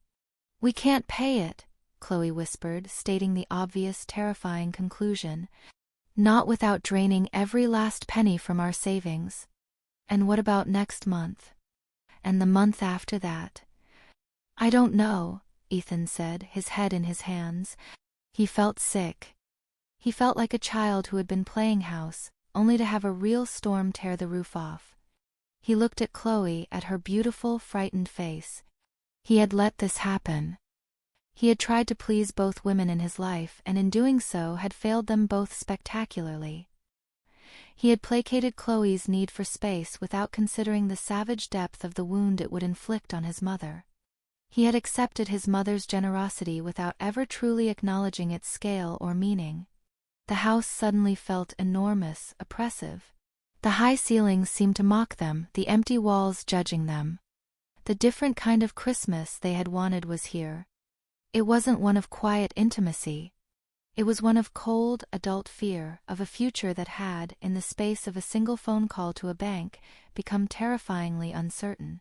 "We can't pay it," Chloe whispered, stating the obvious, terrifying conclusion. "Not without draining every last penny from our savings." "And what about next month? And the month after that?" "I don't know," Ethan said, his head in his hands. He felt sick. He felt like a child who had been playing house, only to have a real storm tear the roof off. He looked at Chloe, at her beautiful, frightened face. He had let this happen. He had tried to please both women in his life, and in doing so had failed them both spectacularly. He had placated Chloe's need for space without considering the savage depth of the wound it would inflict on his mother. He had accepted his mother's generosity without ever truly acknowledging its scale or meaning. The house suddenly felt enormous, oppressive. The high ceilings seemed to mock them, the empty walls judging them. The different kind of Christmas they had wanted was here. It wasn't one of quiet intimacy. It was one of cold, adult fear, of a future that had, in the space of a single phone call to a bank, become terrifyingly uncertain.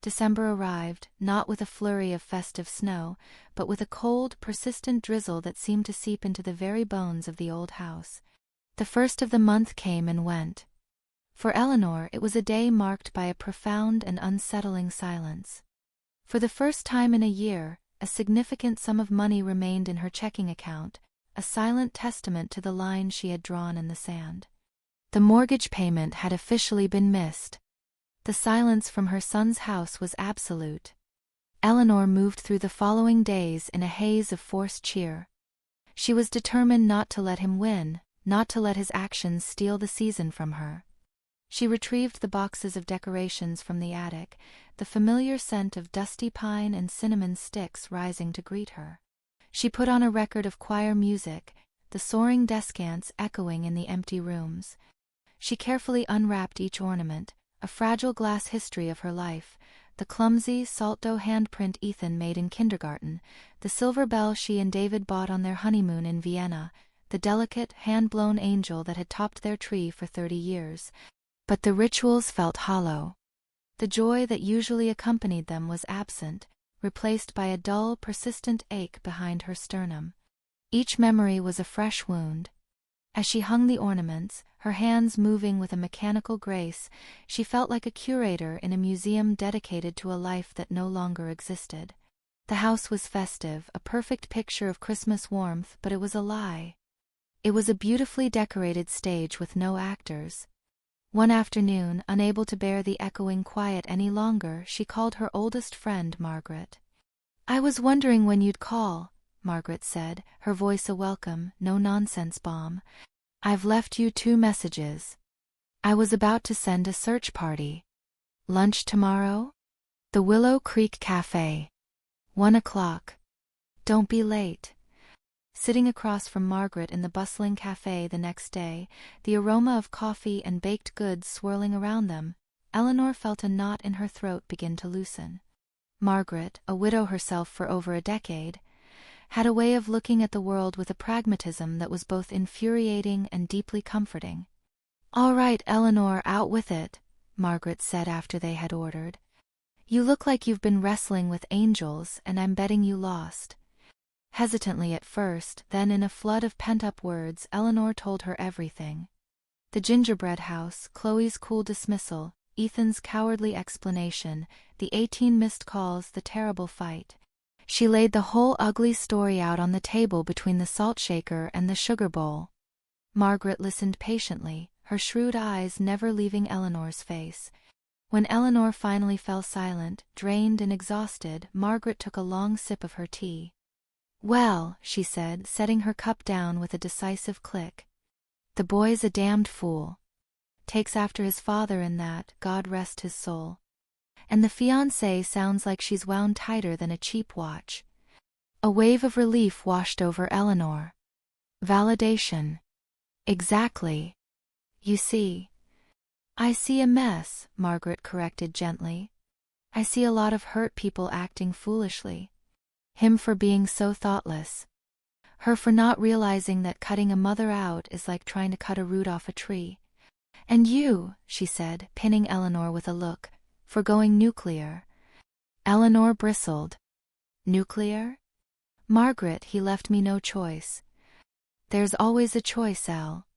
December arrived, not with a flurry of festive snow, but with a cold, persistent drizzle that seemed to seep into the very bones of the old house. The first of the month came and went. For Eleanor, it was a day marked by a profound and unsettling silence. For the first time in a year, a significant sum of money remained in her checking account, a silent testament to the line she had drawn in the sand. The mortgage payment had officially been missed. The silence from her son's house was absolute. Eleanor moved through the following days in a haze of forced cheer. She was determined not to let him win, not to let his actions steal the season from her. She retrieved the boxes of decorations from the attic, the familiar scent of dusty pine and cinnamon sticks rising to greet her. She put on a record of choir music, the soaring descants echoing in the empty rooms. She carefully unwrapped each ornament, a fragile glass history of her life, the clumsy, salt dough handprint Ethan made in kindergarten, the silver bell she and David bought on their honeymoon in Vienna, the delicate, hand-blown angel that had topped their tree for 30 years. But the rituals felt hollow. The joy that usually accompanied them was absent, replaced by a dull, persistent ache behind her sternum. Each memory was a fresh wound. As she hung the ornaments, her hands moving with a mechanical grace, she felt like a curator in a museum dedicated to a life that no longer existed. The house was festive, a perfect picture of Christmas warmth, but it was a lie. It was a beautifully decorated stage with no actors. One afternoon, unable to bear the echoing quiet any longer, she called her oldest friend, Margaret. "I was wondering when you'd call," Margaret said, her voice a welcome, no-nonsense bomb. "I've left you 2 messages. I was about to send a search party. Lunch tomorrow? The Willow Creek Cafe. 1 o'clock. Don't be late." Sitting across from Margaret in the bustling cafe the next day, the aroma of coffee and baked goods swirling around them, Eleanor felt a knot in her throat begin to loosen. Margaret, a widow herself for over a decade, had a way of looking at the world with a pragmatism that was both infuriating and deeply comforting. "All right, Eleanor, out with it," Margaret said after they had ordered. "You look like you've been wrestling with angels, and I'm betting you lost." Hesitantly at first, then in a flood of pent-up words, Eleanor told her everything. The gingerbread house, Chloe's cool dismissal, Ethan's cowardly explanation, the 18 missed calls, the terrible fight. She laid the whole ugly story out on the table between the salt shaker and the sugar bowl. Margaret listened patiently, her shrewd eyes never leaving Eleanor's face. When Eleanor finally fell silent, drained and exhausted, Margaret took a long sip of her tea. "Well," she said, setting her cup down with a decisive click. "The boy's a damned fool. Takes after his father in that, God rest his soul. And the fiancée sounds like she's wound tighter than a cheap watch." A wave of relief washed over Eleanor. Validation. Exactly. You see. I see a mess, Margaret corrected gently. I see a lot of hurt people acting foolishly. Him for being so thoughtless. Her for not realizing that cutting a mother out is like trying to cut a root off a tree. And you, she said, pinning Eleanor with a look, for going nuclear. Eleanor bristled. Nuclear? Margaret, he left me no choice. There's always a choice, Elle.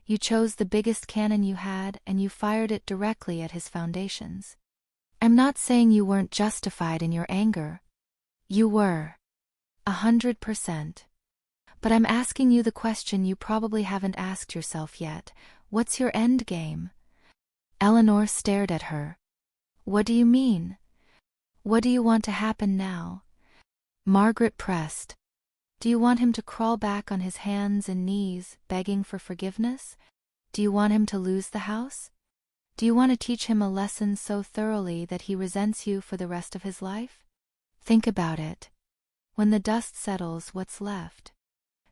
You chose the biggest cannon you had and you fired it directly at his foundations. I'm not saying you weren't justified in your anger. You were. 100%. But I'm asking you the question you probably haven't asked yourself yet. What's your end game? Eleanor stared at her. What do you mean? What do you want to happen now? Margaret pressed. Do you want him to crawl back on his hands and knees, begging for forgiveness? Do you want him to lose the house? Do you want to teach him a lesson so thoroughly that he resents you for the rest of his life? Think about it. When the dust settles, what's left?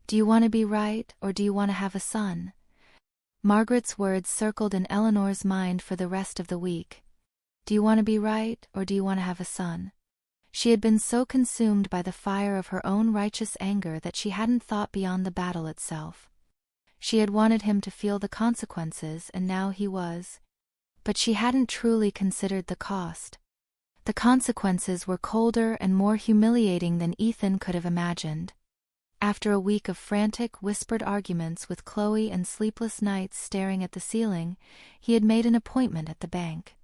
Do you want to be right, or do you want to have a son? Margaret's words circled in Eleanor's mind for the rest of the week. Do you want to be right, or do you want to have a son? She had been so consumed by the fire of her own righteous anger that she hadn't thought beyond the battle itself. She had wanted him to feel the consequences, and now he was. But she hadn't truly considered the cost. The consequences were colder and more humiliating than Ethan could have imagined. After a week of frantic, whispered arguments with Chloe and sleepless nights staring at the ceiling, he had made an appointment at the bank.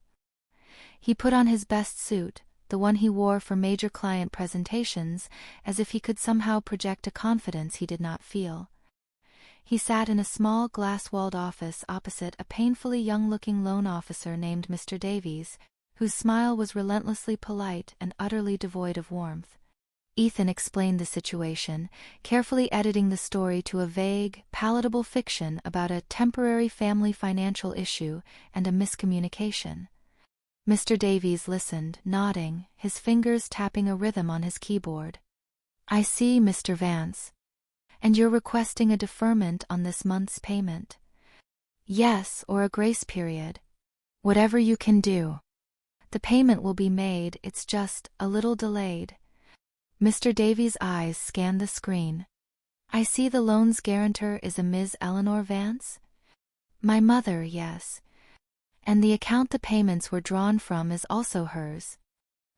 He put on his best suit, the one he wore for major client presentations, as if he could somehow project a confidence he did not feel. He sat in a small glass-walled office opposite a painfully young-looking loan officer named Mr. Davies, whose smile was relentlessly polite and utterly devoid of warmth. Ethan explained the situation, carefully editing the story to a vague, palatable fiction about a temporary family financial issue and a miscommunication. Mr. Davies listened, nodding, his fingers tapping a rhythm on his keyboard. I see, Mr. Vance. And you're requesting a deferment on this month's payment? Yes, or a grace period. Whatever you can do. The payment will be made, it's just a little delayed. Mr. Davies' eyes scanned the screen. I see the loan's guarantor is a Ms. Eleanor Vance? My mother, yes. And the account the payments were drawn from is also hers.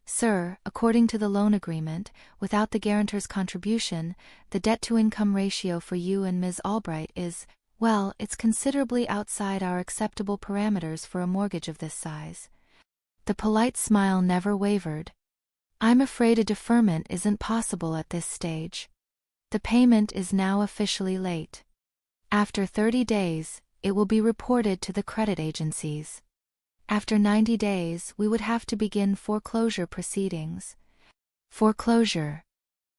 Sir, according to the loan agreement, without the guarantor's contribution, the debt-to-income ratio for you and Ms. Albright is, well, it's considerably outside our acceptable parameters for a mortgage of this size. The polite smile never wavered. I'm afraid a deferment isn't possible at this stage. The payment is now officially late. After 30 days, it will be reported to the credit agencies. After 90 days, we would have to begin foreclosure proceedings. Foreclosure.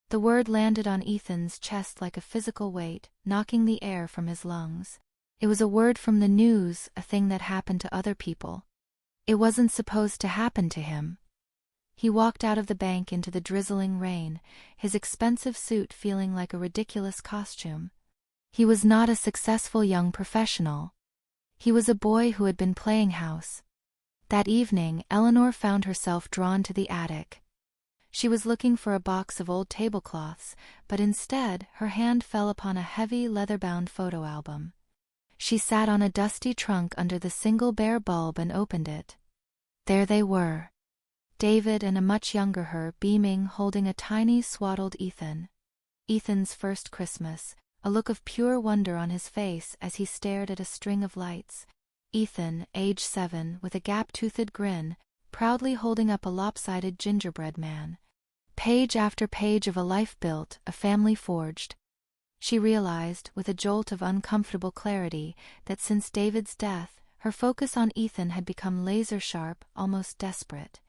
The word landed on Ethan's chest like a physical weight, knocking the air from his lungs. It was a word from the news, a thing that happened to other people. It wasn't supposed to happen to him. He walked out of the bank into the drizzling rain, his expensive suit feeling like a ridiculous costume. He was not a successful young professional. He was a boy who had been playing house. That evening, Eleanor found herself drawn to the attic. She was looking for a box of old tablecloths, but instead, her hand fell upon a heavy leather-bound photo album. She sat on a dusty trunk under the single bare bulb and opened it. There they were. David and a much younger her beaming, holding a tiny swaddled Ethan. Ethan's first Christmas, a look of pure wonder on his face as he stared at a string of lights. Ethan, age 7, with a gap-toothed grin, proudly holding up a lopsided gingerbread man. Page after page of a life built, a family forged. She realized, with a jolt of uncomfortable clarity, that since David's death, her focus on Ethan had become laser-sharp, almost desperate.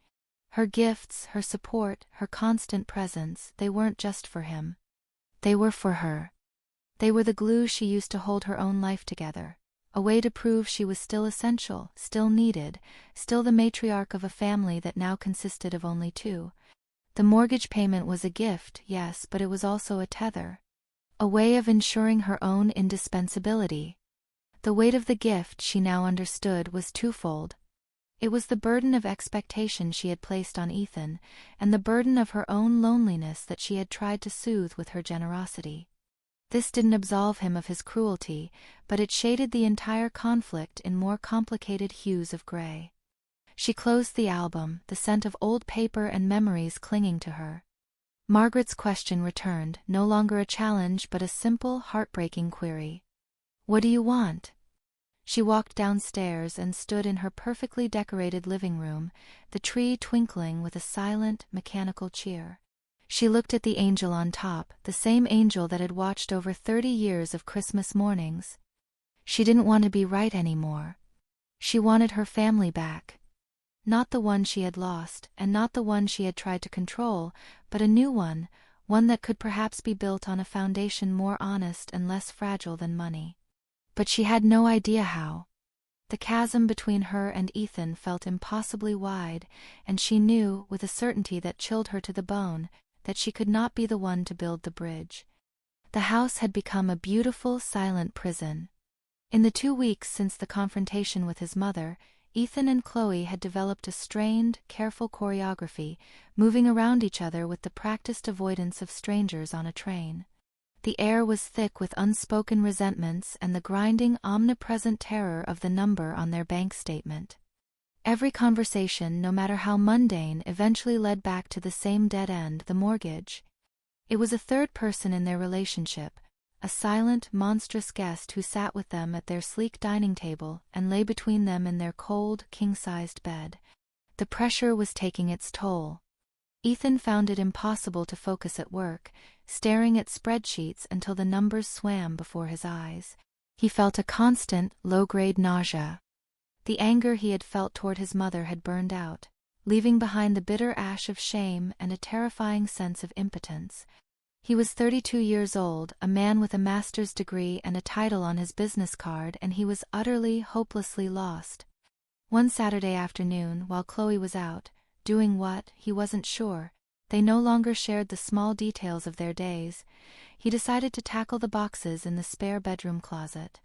Her gifts, her support, her constant presence, they weren't just for him. They were for her. They were the glue she used to hold her own life together, a way to prove she was still essential, still needed, still the matriarch of a family that now consisted of only 2. The mortgage payment was a gift, yes, but it was also a tether. A way of ensuring her own indispensability. The weight of the gift, she now understood, was twofold. It was the burden of expectation she had placed on Ethan, and the burden of her own loneliness that she had tried to soothe with her generosity. This didn't absolve him of his cruelty, but it shaded the entire conflict in more complicated hues of gray. She closed the album, the scent of old paper and memories clinging to her. Margaret's question returned, no longer a challenge but a simple, heartbreaking query. "What do you want?" She walked downstairs and stood in her perfectly decorated living room, the tree twinkling with a silent, mechanical cheer. She looked at the angel on top, the same angel that had watched over 30 years of Christmas mornings. She didn't want to be right anymore. She wanted her family back. Not the one she had lost, and not the one she had tried to control, but a new one, one that could perhaps be built on a foundation more honest and less fragile than money. But she had no idea how. The chasm between her and Ethan felt impossibly wide, and she knew, with a certainty that chilled her to the bone, that she could not be the one to build the bridge. The house had become a beautiful, silent prison. In the 2 weeks since the confrontation with his mother, Ethan and Chloe had developed a strained, careful choreography, moving around each other with the practiced avoidance of strangers on a train. The air was thick with unspoken resentments and the grinding, omnipresent terror of the number on their bank statement. Every conversation, no matter how mundane, eventually led back to the same dead end, the mortgage. It was a third person in their relationship, a silent, monstrous guest who sat with them at their sleek dining table and lay between them in their cold, king-sized bed. The pressure was taking its toll. Ethan found it impossible to focus at work, staring at spreadsheets until the numbers swam before his eyes. He felt a constant, low-grade nausea. The anger he had felt toward his mother had burned out, leaving behind the bitter ash of shame and a terrifying sense of impotence. He was 32 years old, a man with a master's degree and a title on his business card, and he was utterly, hopelessly lost. One Saturday afternoon, while Chloe was out, doing what, he wasn't sure, they no longer shared the small details of their days, he decided to tackle the boxes in the spare bedroom closet.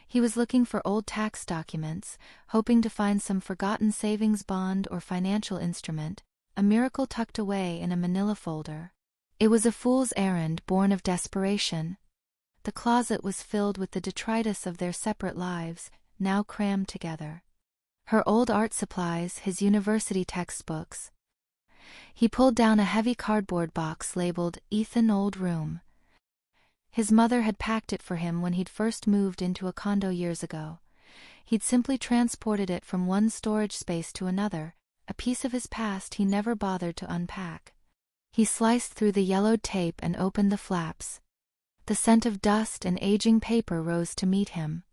He was looking for old tax documents, hoping to find some forgotten savings bond or financial instrument, a miracle tucked away in a manila folder. It was a fool's errand born of desperation. The closet was filled with the detritus of their separate lives, now crammed together. Her old art supplies, his university textbooks. He pulled down a heavy cardboard box labeled Ethan Old Room. His mother had packed it for him when he'd first moved into a condo years ago. He'd simply transported it from one storage space to another, a piece of his past he never bothered to unpack. He sliced through the yellowed tape and opened the flaps. The scent of dust and aging paper rose to meet him.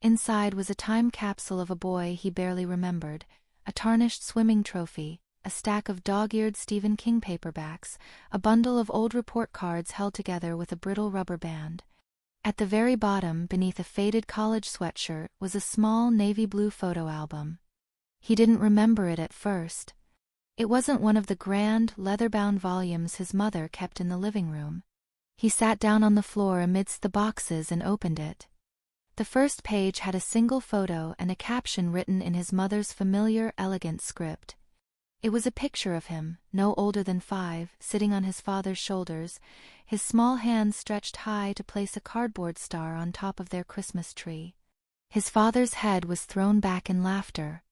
Inside was a time capsule of a boy he barely remembered, a tarnished swimming trophy, a stack of dog-eared Stephen King paperbacks, a bundle of old report cards held together with a brittle rubber band. At the very bottom, beneath a faded college sweatshirt, was a small navy blue photo album. He didn't remember it at first. It wasn't one of the grand, leather-bound volumes his mother kept in the living room. He sat down on the floor amidst the boxes and opened it. The first page had a single photo and a caption written in his mother's familiar, elegant script. It was a picture of him, no older than 5, sitting on his father's shoulders, his small hands stretched high to place a cardboard star on top of their Christmas tree. His father's head was thrown back in laughter.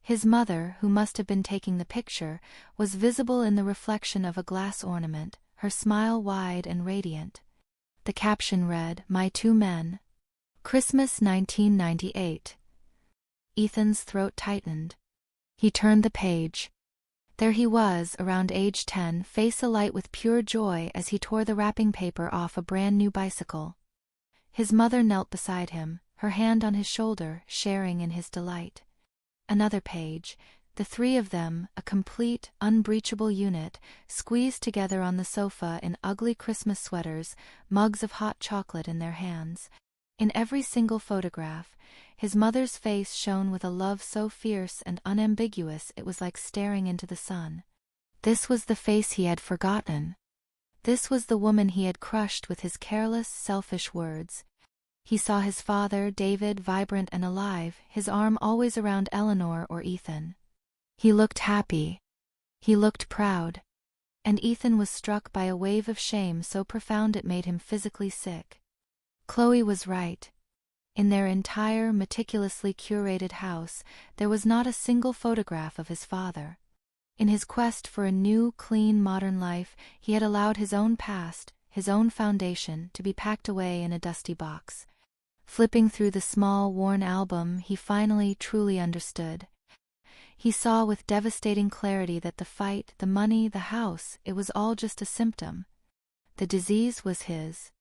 His mother, who must have been taking the picture, was visible in the reflection of a glass ornament, her smile wide and radiant. The caption read, "My 2 men. Christmas 1998. Ethan's throat tightened. He turned the page. There he was, around age 10, face alight with pure joy as he tore the wrapping paper off a brand new bicycle. His mother knelt beside him, her hand on his shoulder, sharing in his delight. Another page, the 3 of them, a complete, unbreachable unit, squeezed together on the sofa in ugly Christmas sweaters, mugs of hot chocolate in their hands. In every single photograph, his mother's face shone with a love so fierce and unambiguous it was like staring into the sun. This was the face he had forgotten. This was the woman he had crushed with his careless, selfish words. He saw his father, David, vibrant and alive, his arm always around Eleanor or Ethan. He looked happy. He looked proud. And Ethan was struck by a wave of shame so profound it made him physically sick. Chloe was right. In their entire, meticulously curated house, there was not a single photograph of his father. In his quest for a new, clean, modern life, he had allowed his own past, his own foundation, to be packed away in a dusty box. Flipping through the small, worn album, he finally truly understood. He saw with devastating clarity that the fight, the money, the house, it was all just a symptom. The disease was his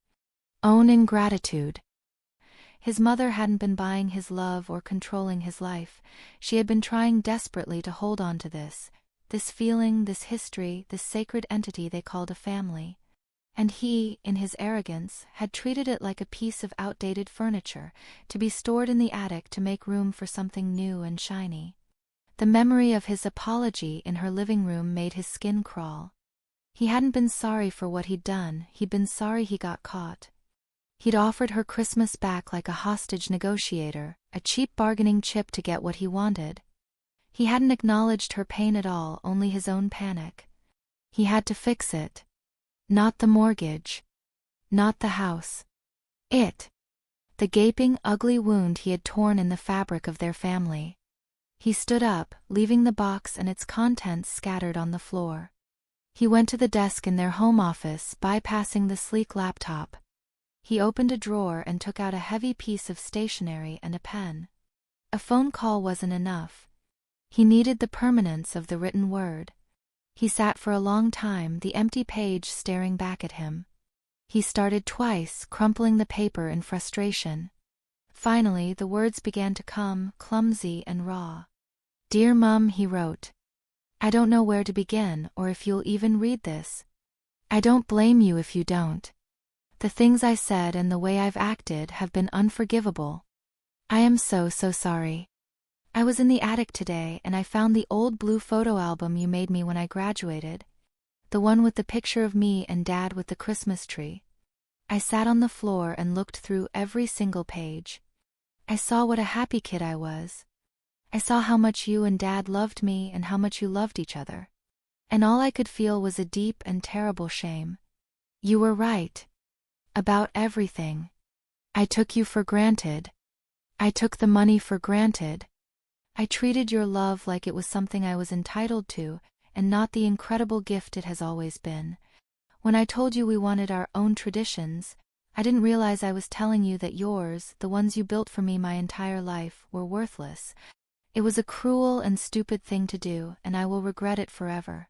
own ingratitude. His mother hadn't been buying his love or controlling his life. She had been trying desperately to hold on to this feeling, this history, this sacred entity they called a family. And he, in his arrogance, had treated it like a piece of outdated furniture, to be stored in the attic to make room for something new and shiny. The memory of his apology in her living room made his skin crawl. He hadn't been sorry for what he'd done, he'd been sorry he got caught. He'd offered her Christmas back like a hostage negotiator, a cheap bargaining chip to get what he wanted. He hadn't acknowledged her pain at all, only his own panic. He had to fix it. Not the mortgage. Not the house. It. The gaping, ugly wound he had torn in the fabric of their family. He stood up, leaving the box and its contents scattered on the floor. He went to the desk in their home office, bypassing the sleek laptop. He opened a drawer and took out a heavy piece of stationery and a pen. A phone call wasn't enough. He needed the permanence of the written word. He sat for a long time, the empty page staring back at him. He started twice, crumpling the paper in frustration. Finally, the words began to come, clumsy and raw. "Dear Mum," he wrote. "I don't know where to begin, or if you'll even read this. I don't blame you if you don't. The things I said and the way I've acted have been unforgivable. I am so sorry. I was in the attic today and I found the old blue photo album you made me when I graduated. The one with the picture of me and Dad with the Christmas tree. I sat on the floor and looked through every single page. I saw what a happy kid I was. I saw how much you and Dad loved me and how much you loved each other. And all I could feel was a deep and terrible shame. You were right. About everything. I took you for granted. I took the money for granted. I treated your love like it was something I was entitled to, and not the incredible gift it has always been. When I told you we wanted our own traditions, I didn't realize I was telling you that yours, the ones you built for me my entire life, were worthless. It was a cruel and stupid thing to do, and I will regret it forever.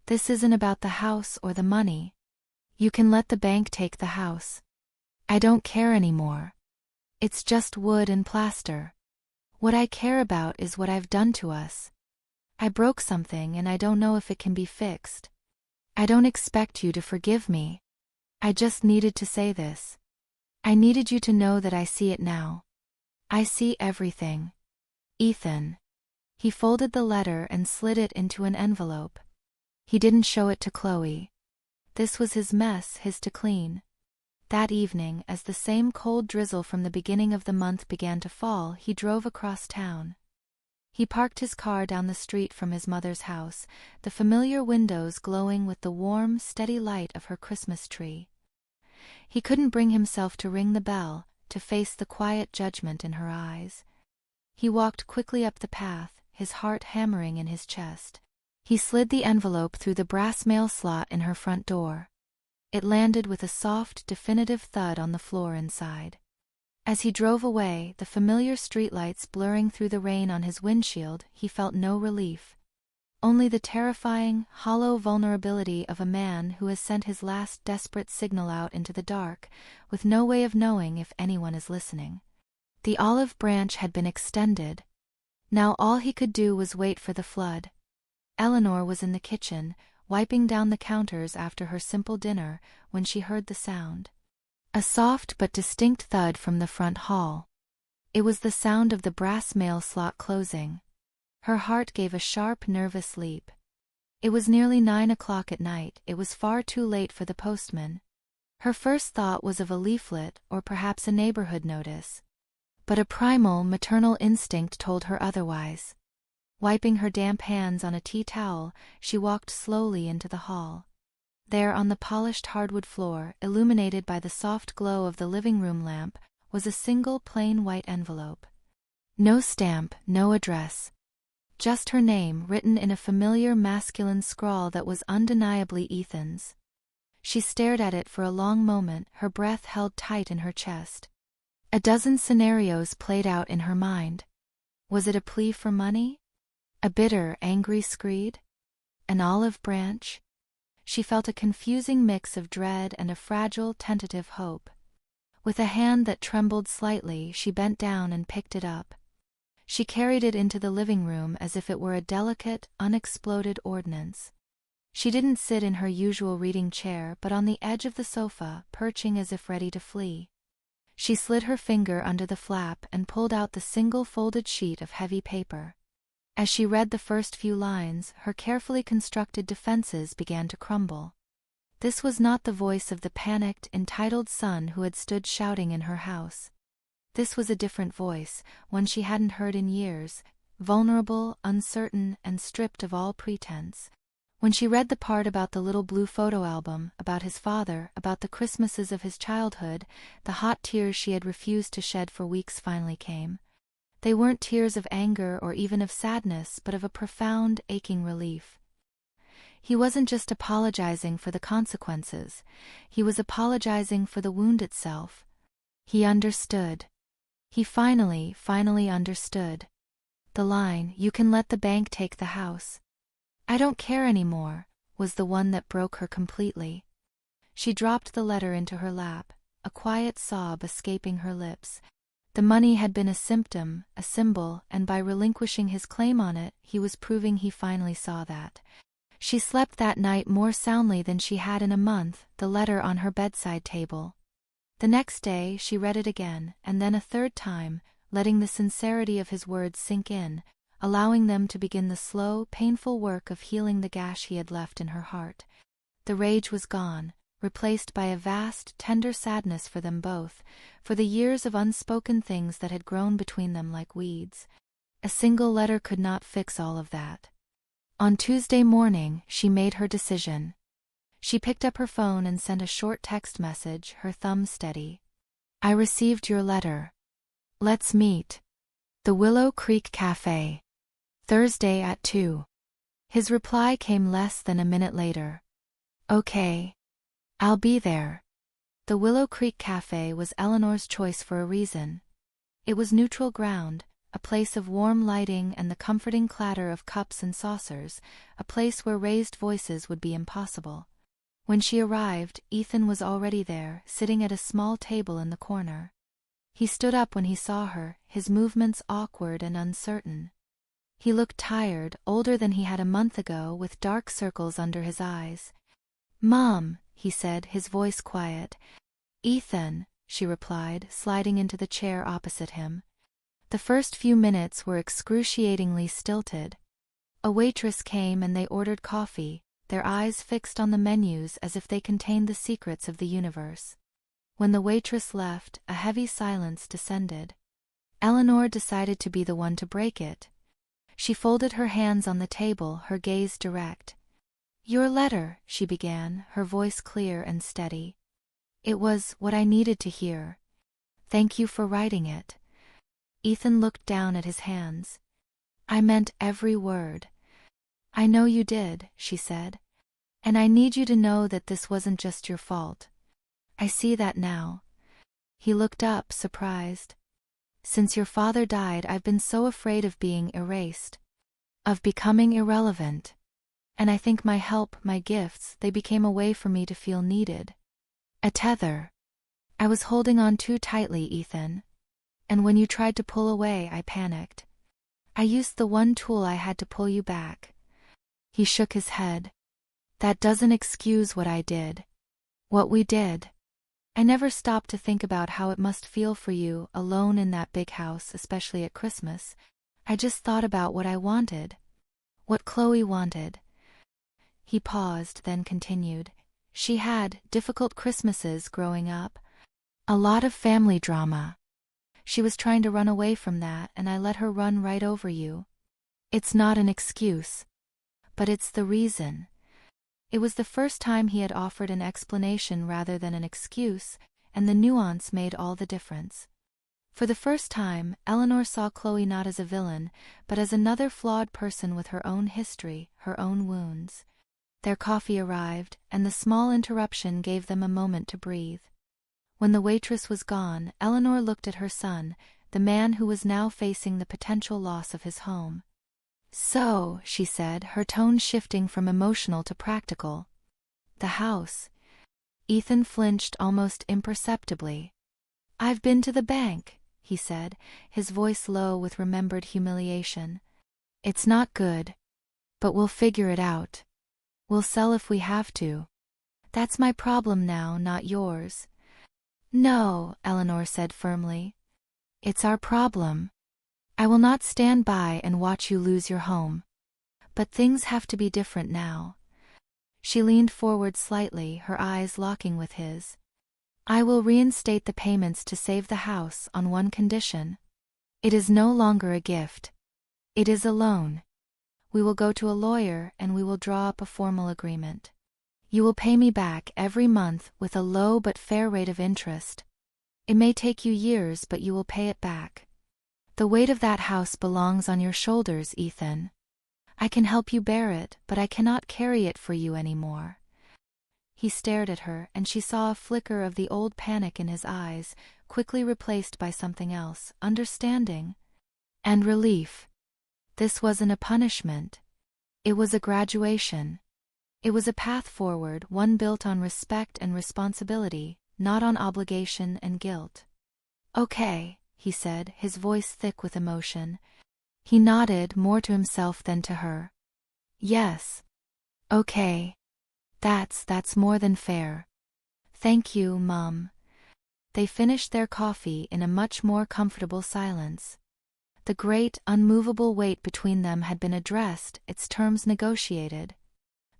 This isn't about the house or the money. You can let the bank take the house. I don't care anymore. It's just wood and plaster. What I care about is what I've done to us. I broke something and I don't know if it can be fixed. I don't expect you to forgive me. I just needed to say this. I needed you to know that I see it now. I see everything. Ethan." He folded the letter and slid it into an envelope. He didn't show it to Chloe. This was his mess, his to clean. That evening, as the same cold drizzle from the beginning of the month began to fall, he drove across town. He parked his car down the street from his mother's house, the familiar windows glowing with the warm, steady light of her Christmas tree. He couldn't bring himself to ring the bell, to face the quiet judgment in her eyes. He walked quickly up the path, his heart hammering in his chest. He slid the envelope through the brass mail slot in her front door. It landed with a soft, definitive thud on the floor inside. As he drove away, the familiar streetlights blurring through the rain on his windshield, he felt no relief. Only the terrifying, hollow vulnerability of a man who has sent his last desperate signal out into the dark, with no way of knowing if anyone is listening. The olive branch had been extended. Now all he could do was wait for the flood. Eleanor was in the kitchen, wiping down the counters after her simple dinner, when she heard the sound. A soft but distinct thud from the front hall. It was the sound of the brass mail slot closing. Her heart gave a sharp, nervous leap. It was nearly 9 o'clock at night, it was far too late for the postman. Her first thought was of a leaflet or perhaps a neighborhood notice. But a primal, maternal instinct told her otherwise. Wiping her damp hands on a tea towel, she walked slowly into the hall. There on the polished hardwood floor, illuminated by the soft glow of the living room lamp, was a single plain white envelope. No stamp, no address. Just her name written in a familiar masculine scrawl that was undeniably Ethan's. She stared at it for a long moment, her breath held tight in her chest. A dozen scenarios played out in her mind. Was it a plea for money? A bitter, angry screed? An olive branch? She felt a confusing mix of dread and a fragile, tentative hope. With a hand that trembled slightly, she bent down and picked it up. She carried it into the living room as if it were a delicate, unexploded ordnance. She didn't sit in her usual reading chair but on the edge of the sofa, perching as if ready to flee. She slid her finger under the flap and pulled out the single folded sheet of heavy paper. As she read the first few lines, her carefully constructed defenses began to crumble. This was not the voice of the panicked, entitled son who had stood shouting in her house. This was a different voice, one she hadn't heard in years, vulnerable, uncertain, and stripped of all pretense. When she read the part about the little blue photo album, about his father, about the Christmases of his childhood, the hot tears she had refused to shed for weeks finally came. They weren't tears of anger or even of sadness, but of a profound, aching relief. He wasn't just apologizing for the consequences, he was apologizing for the wound itself. He understood. He finally understood. The line, "You can let the bank take the house. I don't care anymore," was the one that broke her completely. She dropped the letter into her lap, a quiet sob escaping her lips. The money had been a symptom, a symbol, and by relinquishing his claim on it, he was proving he finally saw that. She slept that night more soundly than she had in a month, the letter on her bedside table. The next day she read it again, and then a third time, letting the sincerity of his words sink in, allowing them to begin the slow, painful work of healing the gash he had left in her heart. The rage was gone, replaced by a vast, tender sadness for them both, for the years of unspoken things that had grown between them like weeds. A single letter could not fix all of that. On Tuesday morning, she made her decision. She picked up her phone and sent a short text message, her thumb steady. "I received your letter. Let's meet. The Willow Creek Cafe. Thursday at 2. His reply came less than a minute later. "Okay. I'll be there." The Willow Creek Cafe was Eleanor's choice for a reason. It was neutral ground, a place of warm lighting and the comforting clatter of cups and saucers, a place where raised voices would be impossible. When she arrived, Ethan was already there, sitting at a small table in the corner. He stood up when he saw her, his movements awkward and uncertain. He looked tired, older than he had a month ago, with dark circles under his eyes. "Mom," he said, his voice quiet. "Ethan," she replied, sliding into the chair opposite him. The first few minutes were excruciatingly stilted. A waitress came and they ordered coffee, their eyes fixed on the menus as if they contained the secrets of the universe. When the waitress left, a heavy silence descended. Eleanor decided to be the one to break it. She folded her hands on the table, her gaze direct. "Your letter," she began, her voice clear and steady. "It was what I needed to hear. Thank you for writing it." Ethan looked down at his hands. "I meant every word." "I know you did," she said. "And I need you to know that this wasn't just your fault. I see that now." He looked up, surprised. "Since your father died, I've been so afraid of being erased, of becoming irrelevant. And I think my help, my gifts, they became a way for me to feel needed. A tether. I was holding on too tightly, Ethan. And when you tried to pull away, I panicked. I used the one tool I had to pull you back." He shook his head. "That doesn't excuse what I did. What we did. I never stopped to think about how it must feel for you, alone in that big house, especially at Christmas. I just thought about what I wanted. What Chloe wanted." He paused, then continued. She had difficult Christmases growing up. A lot of family drama. She was trying to run away from that, and I let her run right over you. It's not an excuse. But it's the reason. It was the first time he had offered an explanation rather than an excuse, and the nuance made all the difference. For the first time, Eleanor saw Chloe not as a villain, but as another flawed person with her own history, her own wounds. Their coffee arrived, and the small interruption gave them a moment to breathe. When the waitress was gone, Eleanor looked at her son, the man who was now facing the potential loss of his home. "So," she said, her tone shifting from emotional to practical. "The house." Ethan flinched almost imperceptibly. "I've been to the bank," he said, his voice low with remembered humiliation. "It's not good. But we'll figure it out. We'll sell if we have to. That's my problem now, not yours." "No," Eleanor said firmly. "It's our problem. I will not stand by and watch you lose your home. But things have to be different now." She leaned forward slightly, her eyes locking with his. "I will reinstate the payments to save the house on one condition. It is no longer a gift. It is a loan. We will go to a lawyer and we will draw up a formal agreement. You will pay me back every month with a low but fair rate of interest. It may take you years, but you will pay it back. The weight of that house belongs on your shoulders, Ethan. I can help you bear it, but I cannot carry it for you anymore." He stared at her, and she saw a flicker of the old panic in his eyes, quickly replaced by something else, understanding. And relief. This wasn't a punishment. It was a graduation. It was a path forward, one built on respect and responsibility, not on obligation and guilt. "Okay," he said, his voice thick with emotion. He nodded, more to himself than to her. "Yes. Okay. That's more than fair. Thank you, Mum." They finished their coffee in a much more comfortable silence. The great, unmovable weight between them had been addressed, its terms negotiated.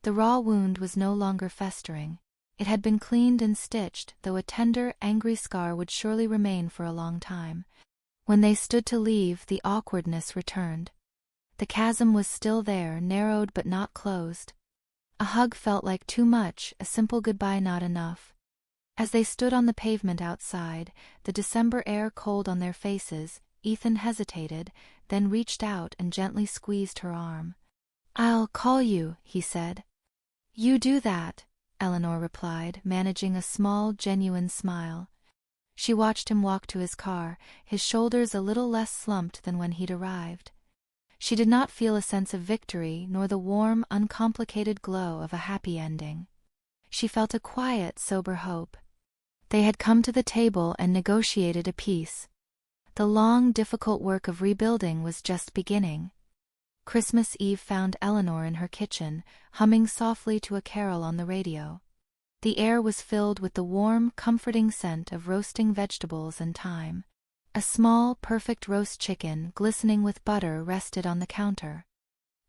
The raw wound was no longer festering. It had been cleaned and stitched, though a tender, angry scar would surely remain for a long time. When they stood to leave, the awkwardness returned. The chasm was still there, narrowed but not closed. A hug felt like too much, a simple goodbye not enough. As they stood on the pavement outside, the December air cold on their faces, Ethan hesitated, then reached out and gently squeezed her arm. "I'll call you," he said. "You do that," Eleanor replied, managing a small, genuine smile. She watched him walk to his car, his shoulders a little less slumped than when he'd arrived. She did not feel a sense of victory, nor the warm, uncomplicated glow of a happy ending. She felt a quiet, sober hope. They had come to the table and negotiated a peace. The long, difficult work of rebuilding was just beginning. Christmas Eve found Eleanor in her kitchen, humming softly to a carol on the radio. The air was filled with the warm, comforting scent of roasting vegetables and thyme. A small, perfect roast chicken, glistening with butter, rested on the counter.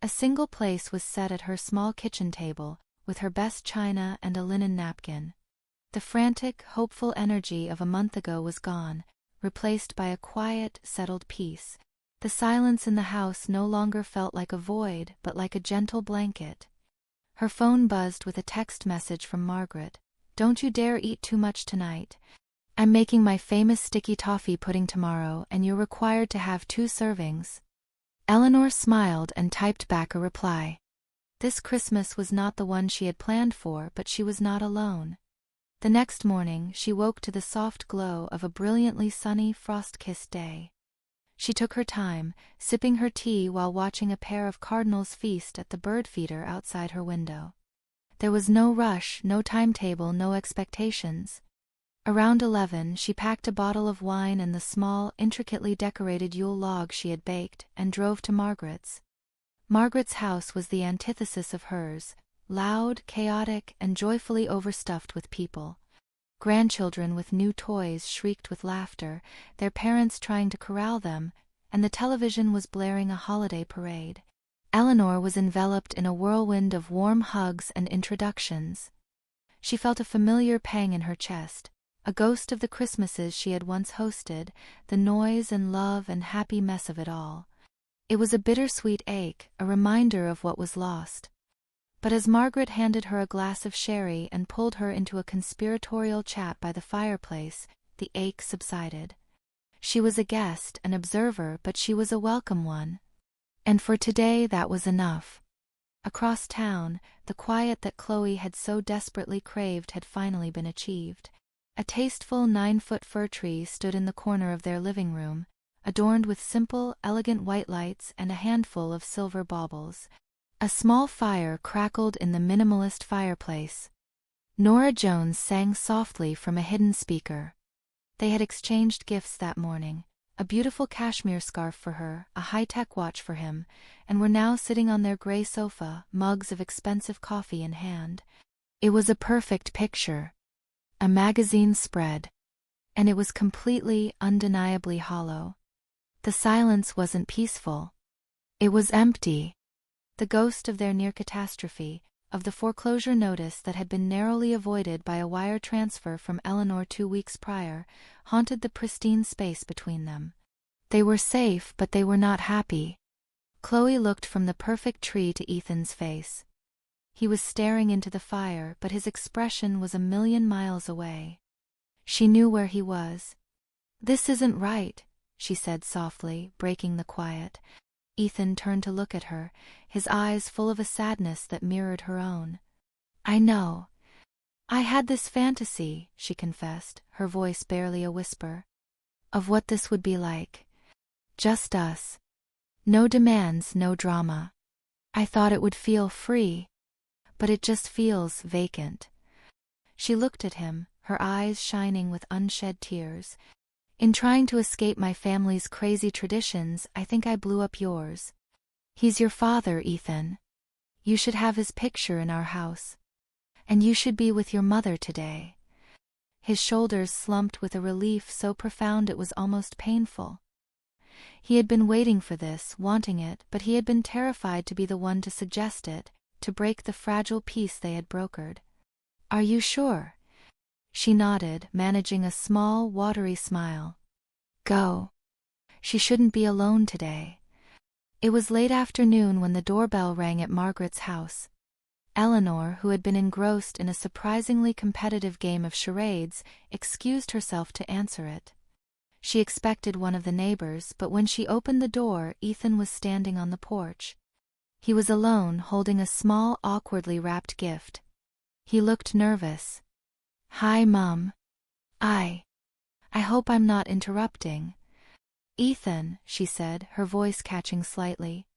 A single place was set at her small kitchen table, with her best china and a linen napkin. The frantic, hopeful energy of a month ago was gone, replaced by a quiet, settled peace. The silence in the house no longer felt like a void, but like a gentle blanket. Her phone buzzed with a text message from Margaret. "Don't you dare eat too much tonight. I'm making my famous sticky toffee pudding tomorrow, and you're required to have 2 servings. Eleanor smiled and typed back a reply. This Christmas was not the one she had planned for, but she was not alone. The next morning, she woke to the soft glow of a brilliantly sunny, frost-kissed day. She took her time, sipping her tea while watching a pair of cardinals feast at the bird feeder outside her window. There was no rush, no timetable, no expectations. Around 11, she packed a bottle of wine and the small, intricately decorated Yule log she had baked, and drove to Margaret's. Margaret's house was the antithesis of hers, loud, chaotic, and joyfully overstuffed with people. Grandchildren with new toys shrieked with laughter, their parents trying to corral them, and the television was blaring a holiday parade. Eleanor was enveloped in a whirlwind of warm hugs and introductions. She felt a familiar pang in her chest, a ghost of the Christmases she had once hosted, the noise and love and happy mess of it all. It was a bittersweet ache, a reminder of what was lost. But as Margaret handed her a glass of sherry and pulled her into a conspiratorial chat by the fireplace, the ache subsided. She was a guest, an observer, but she was a welcome one. And for today that was enough. Across town, the quiet that Chloe had so desperately craved had finally been achieved. A tasteful 9-foot fir tree stood in the corner of their living room, adorned with simple, elegant white lights and a handful of silver baubles. A small fire crackled in the minimalist fireplace. Norah Jones sang softly from a hidden speaker. They had exchanged gifts that morning, a beautiful cashmere scarf for her, a high-tech watch for him, and were now sitting on their gray sofa, mugs of expensive coffee in hand. It was a perfect picture. A magazine spread. And it was completely, undeniably hollow. The silence wasn't peaceful. It was empty. The ghost of their near catastrophe, of the foreclosure notice that had been narrowly avoided by a wire transfer from Eleanor 2 weeks prior, haunted the pristine space between them. They were safe, but they were not happy. Chloe looked from the perfect tree to Ethan's face. He was staring into the fire, but his expression was a million miles away. She knew where he was. "This isn't right," she said softly, breaking the quiet. Ethan turned to look at her, his eyes full of a sadness that mirrored her own. "I know. I had this fantasy," she confessed, her voice barely a whisper, "of what this would be like. Just us. No demands, no drama. I thought it would feel free. But it just feels vacant." She looked at him, her eyes shining with unshed tears. "In trying to escape my family's crazy traditions, I think I blew up yours. He's your father, Ethan. You should have his picture in our house. And you should be with your mother today." His shoulders slumped with a relief so profound it was almost painful. He had been waiting for this, wanting it, but he had been terrified to be the one to suggest it, to break the fragile peace they had brokered. "Are you sure?" She nodded, managing a small, watery smile. "Go. She shouldn't be alone today." It was late afternoon when the doorbell rang at Margaret's house. Eleanor, who had been engrossed in a surprisingly competitive game of charades, excused herself to answer it. She expected one of the neighbors, but when she opened the door, Ethan was standing on the porch. He was alone, holding a small, awkwardly wrapped gift. He looked nervous. "Hi, Mum. I hope I'm not interrupting." "Ethan," she said, her voice catching slightly.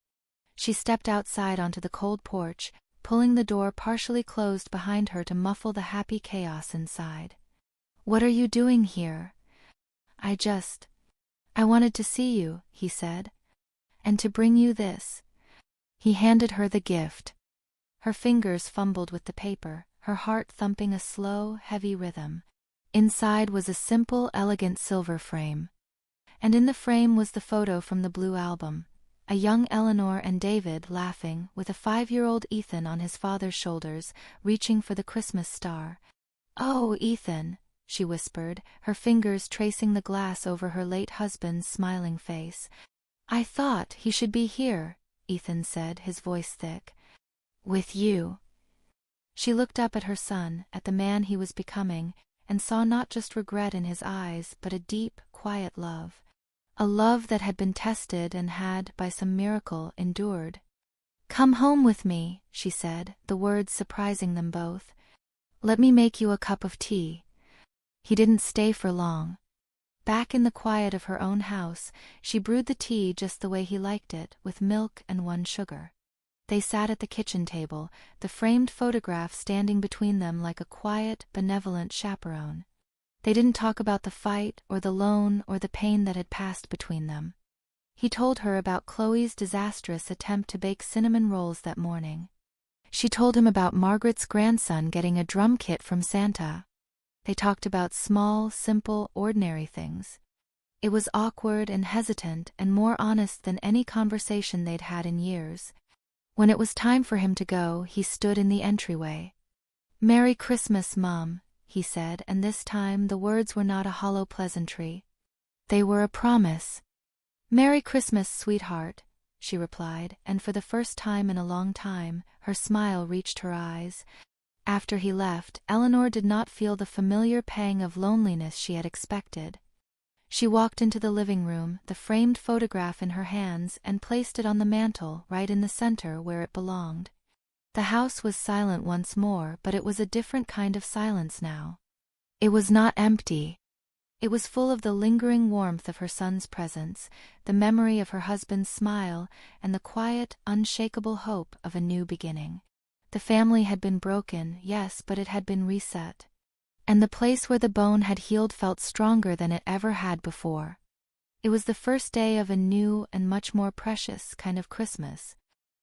She stepped outside onto the cold porch, pulling the door partially closed behind her to muffle the happy chaos inside. "What are you doing here?" I wanted to see you," he said. "And to bring you this." He handed her the gift. Her fingers fumbled with the paper, her heart thumping a slow, heavy rhythm. Inside was a simple, elegant silver frame. And in the frame was the photo from the blue album, a young Eleanor and David laughing, with a 5-year-old Ethan on his father's shoulders, reaching for the Christmas star. "Oh, Ethan," she whispered, her fingers tracing the glass over her late husband's smiling face. "I thought he should be here," Ethan said, his voice thick. "With you." She looked up at her son, at the man he was becoming, and saw not just regret in his eyes, but a deep, quiet love. A love that had been tested and had, by some miracle, endured. "Come home with me," she said, the words surprising them both. "Let me make you a cup of tea." He didn't stay for long. Back in the quiet of her own house, she brewed the tea just the way he liked it, with milk and 1 sugar. They sat at the kitchen table, the framed photograph standing between them like a quiet, benevolent chaperone. They didn't talk about the fight, or the loan, or the pain that had passed between them. He told her about Chloe's disastrous attempt to bake cinnamon rolls that morning. She told him about Margaret's grandson getting a drum kit from Santa. They talked about small, simple, ordinary things. It was awkward and hesitant and more honest than any conversation they'd had in years. When it was time for him to go, he stood in the entryway. "Merry Christmas, Mom," he said, and this time the words were not a hollow pleasantry. They were a promise. "Merry Christmas, sweetheart," she replied, and for the first time in a long time, her smile reached her eyes. After he left, Eleanor did not feel the familiar pang of loneliness she had expected. She walked into the living room, the framed photograph in her hands, and placed it on the mantel, right in the center where it belonged. The house was silent once more, but it was a different kind of silence now. It was not empty. It was full of the lingering warmth of her son's presence, the memory of her husband's smile, and the quiet, unshakable hope of a new beginning. The family had been broken, yes, but it had been reset. And the place where the bone had healed felt stronger than it ever had before. It was the first day of a new and much more precious kind of Christmas,